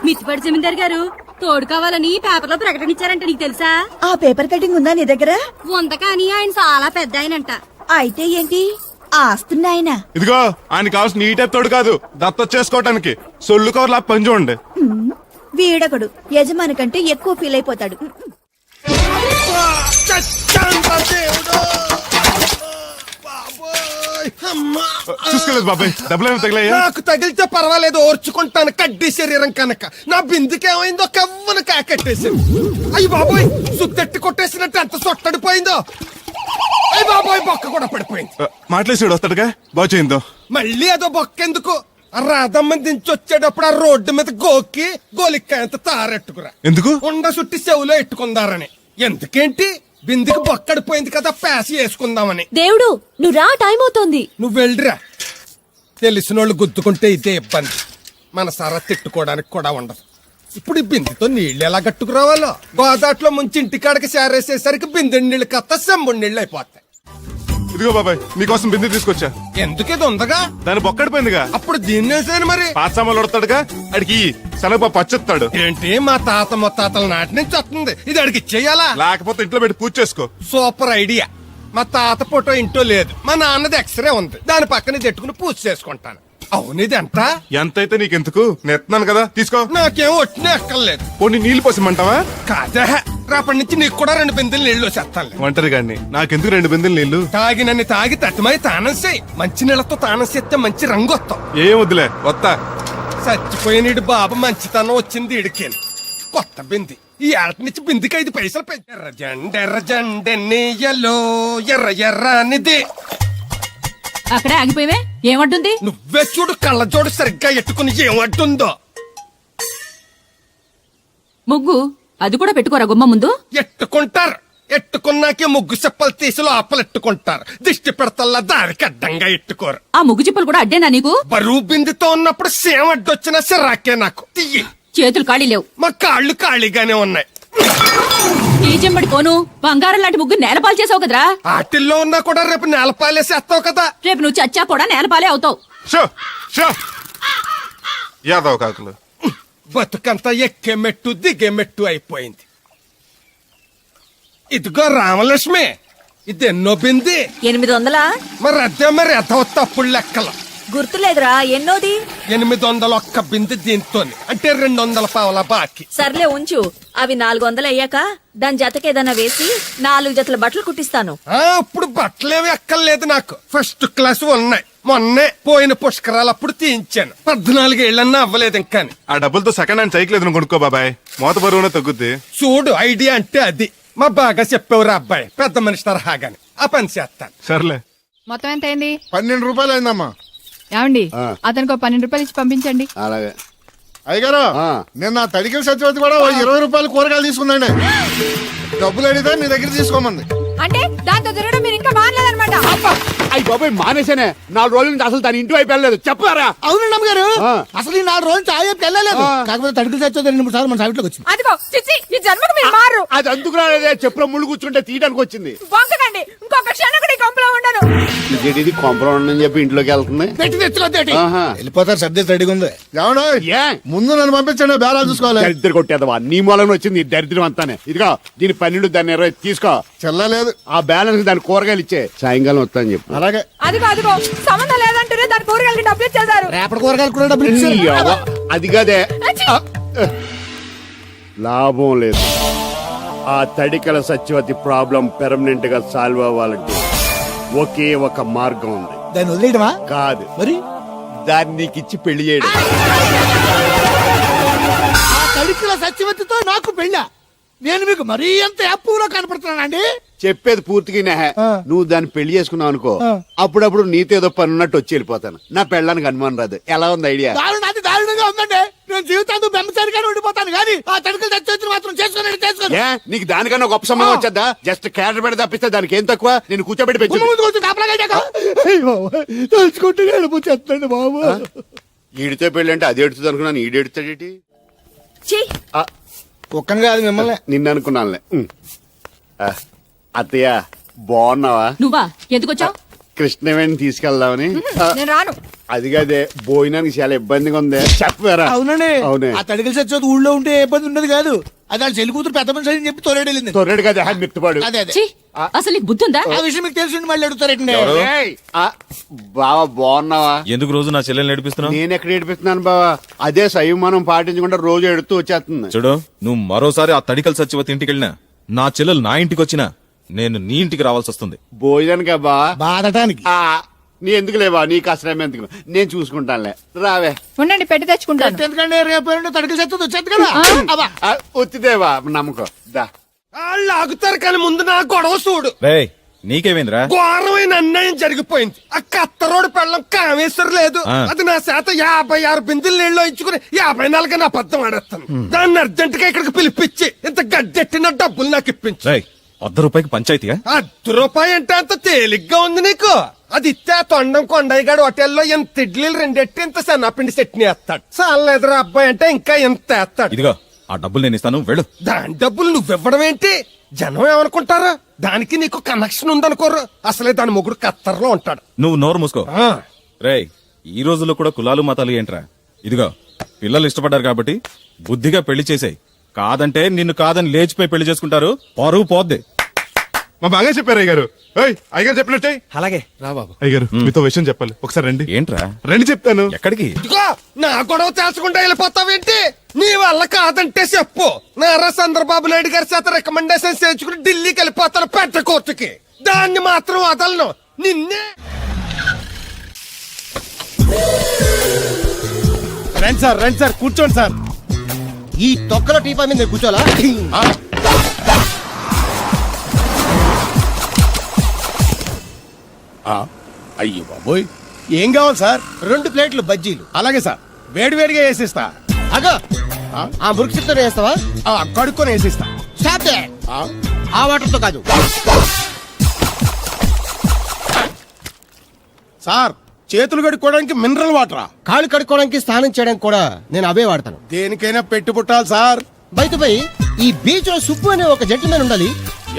[SPEAKER 12] మిత్తిపడి జమీందార్ గారు తోడు కావాలని పేపర్లో ప్రకటన ఇచ్చారంట, నీకు తెలుసా?
[SPEAKER 8] ఆ పేపర్ కటింగ్ ఉందా నీ దగ్గర?
[SPEAKER 12] ఉంద కానీ ఆయన చాలా పెద్ద ఆయనంట.
[SPEAKER 8] అయితే ఏంటి ఆస్తున్నాయన?
[SPEAKER 11] ఇదిగో ఆయన కావాల్సిన ఈ టైప్ తోడు కాదు, దత్త చేసుకోవటానికి సొల్లు కవర్లా పని చూడండి.
[SPEAKER 8] వీడకడు యజమాని కంటే ఎక్కువ ఫీల్ అయిపోతాడు.
[SPEAKER 11] చూసుకోలేదు బాబాయ్, డబ్బులు తగిలాయా?
[SPEAKER 7] నాకు తగిలితే పర్వాలేదు, ఓర్చుకుంటాను. కడ్డీ శరీరం కనుక నా బిందుకేమైందో కవ్వను కాకట్టేసింది. అయ్యి బాబోయ్, సుత్తెట్టి కొట్టేసినట్టు ఎంత సొట్టడిపోయిందో. అయ్యి బాబోయ్, బొక్క కూడా పడిపోయింది.
[SPEAKER 11] మాట్లాడేసాడు వస్తాడుగా, బాగు చేయిందో.
[SPEAKER 7] మళ్ళీ అదో బొక్కెందుకు? రాధమ్మ దించి వచ్చేటప్పుడు ఆ రోడ్డు మీద గోకి గోలిక్కాయంత తారెట్టుకురా.
[SPEAKER 11] ఎందుకు?
[SPEAKER 7] ఉండ సుట్టి చెవులో ఎట్టుకుందారని. ఎందుకేంటి? బిందుకు బొక్కడిపోయింది కదా, పేసి వేసుకుందామని.
[SPEAKER 8] దేవుడు నువ్వు రా, టైం అవుతోంది.
[SPEAKER 7] నువ్వు వెళ్ళిరా. తెలిసినోళ్ళు గుద్దుకుంటే ఇదే ఇబ్బంది, మన సర తిట్టుకోవడానికి కూడా ఉండదు. ఇప్పుడు ఈ బిందెతో నీళ్లు ఎలా గట్టుకురావాలో. గోదాట్లో ముంచి ఇంటికాడకి సేరేసేసరికి బిందె నీళ్ళు కత్త సెంబుడి నీళ్ళు అయిపోతాయి.
[SPEAKER 11] ఇదిగో బాబాయ్, నీకోసం బిందె తీసుకొచ్చా.
[SPEAKER 7] ఎందుకు ఇది ఉందగా?
[SPEAKER 11] దాని బొక్కడిపోయిందిగా.
[SPEAKER 7] అప్పుడు దీన్నేసాను మరి.
[SPEAKER 11] పాత సామాన్లు వడతాడుగా, అడిగి శనగపప్పు పచ్చొత్తాడు.
[SPEAKER 7] ఏంటి మా తాత ముత్తాతల నాటి నుంచి వస్తుంది, ఇది అడిగి ఇచ్చేయాలా?
[SPEAKER 11] లేకపోతే ఇంట్లో పెట్టి పూజ చేసుకో.
[SPEAKER 7] Super idea. మా తాత ఫోటో ఇంట్లో లేదు, మా నాన్నది ఎక్స్రే ఉంది, దాని పక్కన తెట్టుకుని పూజ చేసుకుంటాను. అవును, ఇది ఎంత?
[SPEAKER 11] ఎంతైతే నీకెందుకు, నెత్తున్నాను కదా, తీసుకో.
[SPEAKER 7] నాకేం ఒట్టినే ఎక్కర్లేదు.
[SPEAKER 11] పోనీ నీళ్లు పోసిమంటావా?
[SPEAKER 7] కాదా, రేపటి నుంచి నీకు కూడా 2 బిందెలు నీళ్లు వచ్చేస్తాను.
[SPEAKER 11] ఒంటరి గాని నాకెందుకు 2 బిందెలు నీళ్లు?
[SPEAKER 7] తాగినన్ని తాగి తట్టుమై తానం చేయి. మంచి నీళ్ళతో తానం చేస్తే మంచి రంగు వస్తాం.
[SPEAKER 11] ఏం వద్దులే, వస్తా.
[SPEAKER 7] చచ్చిపోయిన బాబు మంచితనం వచ్చింది ఇడికేను. కొత్త బింది ఈ ఆట నుంచి బిందికి 5 పైసలు పెంచి. ఎర్రజెండెన్నీయలో ఎర్ర ఎర్రనిది.
[SPEAKER 12] అక్కడే ఆగిపోయావే, ఏమంటుంది?
[SPEAKER 7] నువ్వే చూడు, కళ్ళజోడు సరిగ్గా ఎట్టుకుని ఏమంటుందో.
[SPEAKER 12] ముగ్గు అది కూడా పెట్టుకోరా గుమ్మ ముందు.
[SPEAKER 7] ఎట్టుకుంటారు, ఎట్టుకున్నాకే ముగ్గు చెప్పలు తీసి లోపలెట్టుకుంటారు. దిష్టి పెడతల్లా దారికి అడ్డంగా ఎట్టుకోరు.
[SPEAKER 12] ఆ ముగ్గు చిప్పలు కూడా అడ్డేనా నీకు?
[SPEAKER 7] బరువు బిందుతో ఉన్నప్పుడు సేమ అడ్డొచ్చినా సిరాకే నాకు. తీయి.
[SPEAKER 12] చేతులు ఖాళీ లేవు.
[SPEAKER 7] మా కాళ్ళు ఖాళీగానే ఉన్నాయి.
[SPEAKER 12] ఈ చెంబడి పోను బంగారం లాంటి ముగ్గు నేలపాలు చేసావు కదరా.
[SPEAKER 7] ఆటిల్లో ఉన్నా కూడా రేపు నేలపాలేసేస్తావు కదా.
[SPEAKER 12] రేపు నువ్వు చచ్చా కూడా నేలపాలే అవుతావు.
[SPEAKER 11] యాదవ్ కాకులు.
[SPEAKER 7] బతుకంతా ఎక్కే మెట్టు దిగే మెట్టు అయిపోయింది. ఇదిగో రామలక్ష్మి, ఇది ఎన్నో బింది?
[SPEAKER 8] 800.
[SPEAKER 7] మరి అదే మరి తప్పుడు లెక్కలు.
[SPEAKER 8] గుర్తులేదురా, ఎన్నోది?
[SPEAKER 7] 801 బింది దీంతో, అంటే 200 పావల బాకీ.
[SPEAKER 8] సర్లే ఉంచు, అవి 400 అయ్యాక దాని జతకేదన్నా వేసి 4 జతల బట్టలు కుట్టిస్తాను.
[SPEAKER 7] ఇప్పుడు బట్టలేవి ఎక్కర్లేదు నాకు, ఫస్ట్ క్లాస్ ఉన్నాయి. మొన్నే పోయిన పుష్కరాలప్పుడు తీయించాను. 14 ఏళ్ళన్నా అవ్వలేదు ఇంకా.
[SPEAKER 11] ఆ డబ్బులతో సెకండ్ హ్యాండ్ సైకిల్ ఏదైనా కొనుక్కో బాబాయ్, మోత బరువునే తగ్గుద్ది.
[SPEAKER 7] చూడు, ఐడియా అంటే అది. మా బాగా చెప్పేవారు అబ్బాయి, పెద్ద మనిషి తరహాగాని. ఆ పని చేస్తాను.
[SPEAKER 11] సర్లే.
[SPEAKER 12] మొత్తం ఎంత అయింది?
[SPEAKER 6] 12 రూపాయలు అయిందమ్మా.
[SPEAKER 12] ఏమండి, అతనికి 12 రూపాయలు ఇచ్చి పంపించండి.
[SPEAKER 1] అలాగే
[SPEAKER 6] అయ్యగారు, నిన్న తడికిల సత్యవతి కూడా 20 రూపాయలు కూరగాయలు తీసుకుందండి. డబ్బులు అడిగితే నీ దగ్గర తీసుకోమంది.
[SPEAKER 12] అంటే దాంతో తిరగడం మీరు ఇంకా మానలేదన్నమాట.
[SPEAKER 1] అయ్యి బాబాయ్, మానేశానే. 4 రోజుల నుంచి అసలు తన ఇంటి వైపు వెళ్ళలేదు. చెప్పారా?
[SPEAKER 6] అవునండి అమ్మగారు, అసలు ఈ 4 రోజులు చాయ్ వెళ్ళలేదు. కాకపోతే తడికిల సత్యవతి 2-3 సార్లు మన సైట్లోకి వచ్చింది.
[SPEAKER 12] అదిగో చిచ్చి, ఈ జన్మకు మీరు మారు.
[SPEAKER 1] అది అందుకు రాలేదే, చెప్పులో ముళ్ళు కూర్చుంటే తీయడానికి వచ్చింది.
[SPEAKER 12] బొంకకండి, ఇంకొక క్షణం కూడా ఈ కొంపలో ఉండను.
[SPEAKER 1] ఇది కొంపరం ఉండని చెప్పి ఇంట్లోకి వెళ్తుంది.
[SPEAKER 6] పెట్టి తెచ్చుకోద్దేటి,
[SPEAKER 1] ఆహా.
[SPEAKER 6] వెళ్ళిపోతారు. సర్దేసి రెడీగా ఉంది. ఏమన్నా ముందు నన్ను పంపించండి, బేరాలు చూసుకోవాలి.
[SPEAKER 1] దరిద్ర కొట్టేదవా, నీ మూలంగా వచ్చింది ఈ దరిద్రం అంతానే. ఇదిగో దీని 12, దాన్ని 20 తీసుకో.
[SPEAKER 6] చెల్లలేదు.
[SPEAKER 1] ఆ బ్యాలెన్స్ దాని కూరగాయలు ఇచ్చే, సాయంకాలం వస్తా అని చెప్పు.
[SPEAKER 6] అలాగే.
[SPEAKER 12] అదిగో అదిగో, సంబంధం లేదంటూనే దాని కూరగాయలకి డబ్బులు ఇచ్చేదారు.
[SPEAKER 6] రేపటి కూరగాయలు కూడా డబ్బులు ఇచ్చారు.
[SPEAKER 1] నీ అవ్వ, అది కదే లాభం లేదు. ఆ తడికల సత్యవతి ప్రాబ్లం పెర్మనెంట్ గా సాల్వ్ అవ్వాలంటే ఒకే ఒక మార్గం ఉంది.
[SPEAKER 6] దాన్ని వదిలేయడమా?
[SPEAKER 1] కాదు
[SPEAKER 6] మరి
[SPEAKER 1] దాన్ని నీకిచ్చి పెళ్లి చేయడం.
[SPEAKER 6] తడికిల సత్యవతితో నాకు పెళ్ళా? నేను మీకు మరీ ఎంత అప్పులో కనపడుతున్నానండి?
[SPEAKER 1] చెప్పేది పూర్తిగా నెహ. నువ్వు దాన్ని పెళ్లి చేసుకున్నావు అనుకో, అప్పుడప్పుడు నీతో ఏదో పని ఉన్నట్టు వచ్చి వెళ్ళిపోతాను. నా పెళ్ళానికి అనుమానం రాదు. ఎలా ఉంది ఐడియా?
[SPEAKER 6] అది దారుణంగా ఉందండి. నేను జీవితాంతం బెమ్మసారిగానే ఉండిపోతాను కానీ ఆ తడికలు సత్యవతిని మాత్రం చేసుకోను.
[SPEAKER 1] ఏ నీకు దానికన్నా గొప్ప సంబంధం వచ్చేద్దా? జస్ట్ క్యారెట్ పెడితే తప్పిస్తే దానికి ఏం తక్కువ? నేను కూర్చోబెట్టి పెంచు.
[SPEAKER 6] తలుచుకుంటే వెళ్ళిపోతుంది బాబు.
[SPEAKER 1] ఈడితే పెళ్ళి అంటే అది ఎడుతుంది అనుకున్నాను. ఈడు ఎడుతాడేటి?
[SPEAKER 6] ఒక్కని కాదు మిమ్మల్ని.
[SPEAKER 1] నిన్ను అనుకున్నానులే. అత్తయ్య బాగున్నావా?
[SPEAKER 12] నువ్వా ఎందుకు వచ్చావు?
[SPEAKER 1] కృష్ణవేణి తీసుకెళ్దామని.
[SPEAKER 12] నేను రాను.
[SPEAKER 1] అది కాదే, భోజనానికి చాలా ఇబ్బందిగా ఉంది. చెప్పారా?
[SPEAKER 6] అవునండి.
[SPEAKER 1] అవునే.
[SPEAKER 6] ఆ తడికలు సత్యవతి ఊళ్ళో ఉంటే ఏ ఇబ్బంది ఉండదు కాదు. అది వాళ్ళ చెల్లి కూతురు పెద్ద మనిషి అని చెప్పి తోలేడెళ్ళింది.
[SPEAKER 1] తొర్రెడు కదా మిత్తుపాడు.
[SPEAKER 6] అదే అదే.
[SPEAKER 12] ఛీ, అసలు నీకు బుద్ధి ఉందా?
[SPEAKER 6] ఆ విషయం మీకు తెలిసి మళ్ళీ అడుగుతారండి.
[SPEAKER 1] బావా బాగున్నావా?
[SPEAKER 11] ఎందుకు రోజు నా చెల్లెల్ని నడిపిస్తున్నావు?
[SPEAKER 1] నేను ఎక్కడ ఏడిపిస్తున్నాను బావా? అదే సంయమనం పాటించకుండా రోజు ఎడుతూ వచ్చేస్తుంది.
[SPEAKER 11] చూడు, నువ్వు మరోసారి ఆ తడికల సత్యవతి ఇంటికి వెళ్ళినా, నా చెల్లెలు నా ఇంటికి వచ్చినా, నేను నీ ఇంటికి రావాల్సి వస్తుంది.
[SPEAKER 1] భోజనానికి బావా?
[SPEAKER 6] బాధటానికి.
[SPEAKER 1] నీ ఎందుకు లేవా? నీకు అసలు ఎందుకు? నేను చూసుకుంటానులే. రావే.
[SPEAKER 12] ఉండండి పెట్టి తెచ్చుకుంటాను.
[SPEAKER 6] ఎందుకంటే రేపు తడికలు సత్యవతి వచ్చేది కదా.
[SPEAKER 1] వచ్చిదేవా నమ్మకం. దా
[SPEAKER 7] వాళ్ళు ఆగుతారు కానీ ముందు నా గొడవ చూడు.
[SPEAKER 11] రేయ్, నీకేమైందిరా?
[SPEAKER 7] ఘోరమైన అన్యాయం జరిగిపోయింది. ఆ కత్తరోడు పెళ్ళం కామేశ్వర లేదు. అది నా శాత 56 బిందులు నీళ్ళు ఇచ్చుకుని 54 నా అబద్ధం ఆడేస్తాను. దాన్ని అర్జెంట్ గా ఇక్కడికి పిలిపించి ఇంత గడ్డెట్టిన డబ్బులు నాకు ఇప్పించు.
[SPEAKER 11] రేయ్, ₹100 పంచాయతీగా?
[SPEAKER 7] ₹1 అంటే అంత తేలిగ్గా ఉంది నీకు? అది ఇస్తే తొండం కొండయ్యగాడు హోటల్లో ఎంత ఇడ్లీలు 2 ఎట్టి ఇంత సన్నపిండి చట్నీ వేస్తాడు. చాలేదురా అబ్బాయి అంటే ఇంకా ఎంత వేస్తాడు.
[SPEAKER 11] ఇదిగో ఆ డబ్బులు నేను ఇస్తాను, వెళ్ళు.
[SPEAKER 7] దాని డబ్బులు నువ్వివ్వడం ఏంటి? జనం ఏమనుకుంటారా? దానికి నీకు కనెక్షన్ ఉందనుకోరు. అసలే దాని మొగుడు కత్తర్లో ఉంటాడు.
[SPEAKER 11] నువ్వు నోరు మూసుకో. రేయ్, ఈ రోజుల్లో కూడా కులాలు మతాలు ఏంట్రా? ఇదిగో పిల్లలు ఇష్టపడ్డారు కాబట్టి బుద్ధిగా పెళ్లి చేసాయి. కాదంటే నిన్ను కాదని లేచిపోయి పెళ్లి చేసుకుంటారు. పరువు పోద్ది.
[SPEAKER 13] మా బాగా చెప్పారు అయ్యగారు. అయ్యగారు చెప్పినట్టే.
[SPEAKER 9] అలాగే
[SPEAKER 6] రా బాబు.
[SPEAKER 13] అయ్యగారు మీతో విషయం చెప్పాలి. ఒకసారి రండి.
[SPEAKER 11] ఏంట్రా?
[SPEAKER 13] రండి చెప్తాను.
[SPEAKER 11] ఎక్కడికి?
[SPEAKER 7] ఇదిగో నా గొడవ తెలుసుకుంటా వెళ్ళిపోతావేంటి? నీ వల్ల కాదంటే చెప్పు. నారా చంద్రబాబు నాయుడు గారి చేత రికమెండేషన్ చేయించుకుని ఢిల్లీకి వెళ్ళిపోతాను పెద్ద కోర్టుకి. దాన్ని మాత్రం వదలను. నిన్నే.
[SPEAKER 6] రండి సార్ కూర్చోండి సార్.
[SPEAKER 9] ఈ తొక్కల టీపా మీద కూర్చోలా?
[SPEAKER 6] అయ్యో బాబోయ్, ఏం కావాలి సార్?
[SPEAKER 9] 2 ప్లేట్లు బజ్జీలు.
[SPEAKER 6] అలాగే సార్, వేడివేడిగా వేసిస్తా.
[SPEAKER 9] అగో ఆ మురుకుతో వేస్తావా?
[SPEAKER 6] కడుక్కొని వేసిస్తా.
[SPEAKER 9] స్టాప్ దే. ఆ వాటర్ తో కాదు
[SPEAKER 6] సార్, చేతులు కడుక్కోవడానికి మినరల్ వాటరా?
[SPEAKER 9] కాళ్ళు కడుక్కోవడానికి స్నానం చేయడానికి కూడా నేను అవే వాడతాను.
[SPEAKER 6] దేనికైనా పెట్టి పుట్టాలి సార్.
[SPEAKER 9] బయటపై ఈ బీచ్ లో సుబ్బు అనే ఒక జెంటిల్మెన్ ఉండాలి.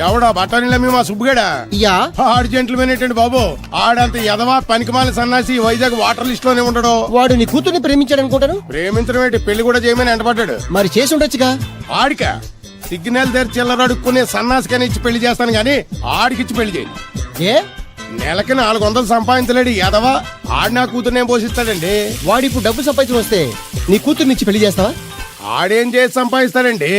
[SPEAKER 6] ఎవడా బఠానీల మా సుబ్బుగడా?
[SPEAKER 9] యా.
[SPEAKER 6] ఆడు జెంట్లమెన్ ఏంటండి బాబు? ఆడంత ఎదవా పనికిమాల సన్నాసి వైజాగ్ వాటర్ లిస్ట్ లోనే ఉండడు.
[SPEAKER 9] వాడు నీ కూతుర్ని ప్రేమించాడు అనుకుంటాను.
[SPEAKER 6] ప్రేమించడం ఏంటి, పెళ్లి కూడా చేయమని ఎంటపడ్డాడు.
[SPEAKER 9] మరి చేసి ఉండొచ్చుగా.
[SPEAKER 6] ఆడిక సిగ్నల్ దగ్గర చిల్లర అడుక్కునే సన్నాసికని ఇచ్చి పెళ్లి చేస్తాను గానీ ఆడికిచ్చి పెళ్లి చేయి.
[SPEAKER 9] ఏ
[SPEAKER 6] నెలకి 400 సంపాదించలేడు ఎదవా. ఆడి నా కూతురు నేను పోషిస్తాడండి.
[SPEAKER 9] వాడు ఇప్పుడు డబ్బు సంపాదించి వస్తే నీ కూతుర్ని ఇచ్చి పెళ్లి చేస్తావా?
[SPEAKER 6] ఆడేం చేసి సంపాదిస్తాడండి?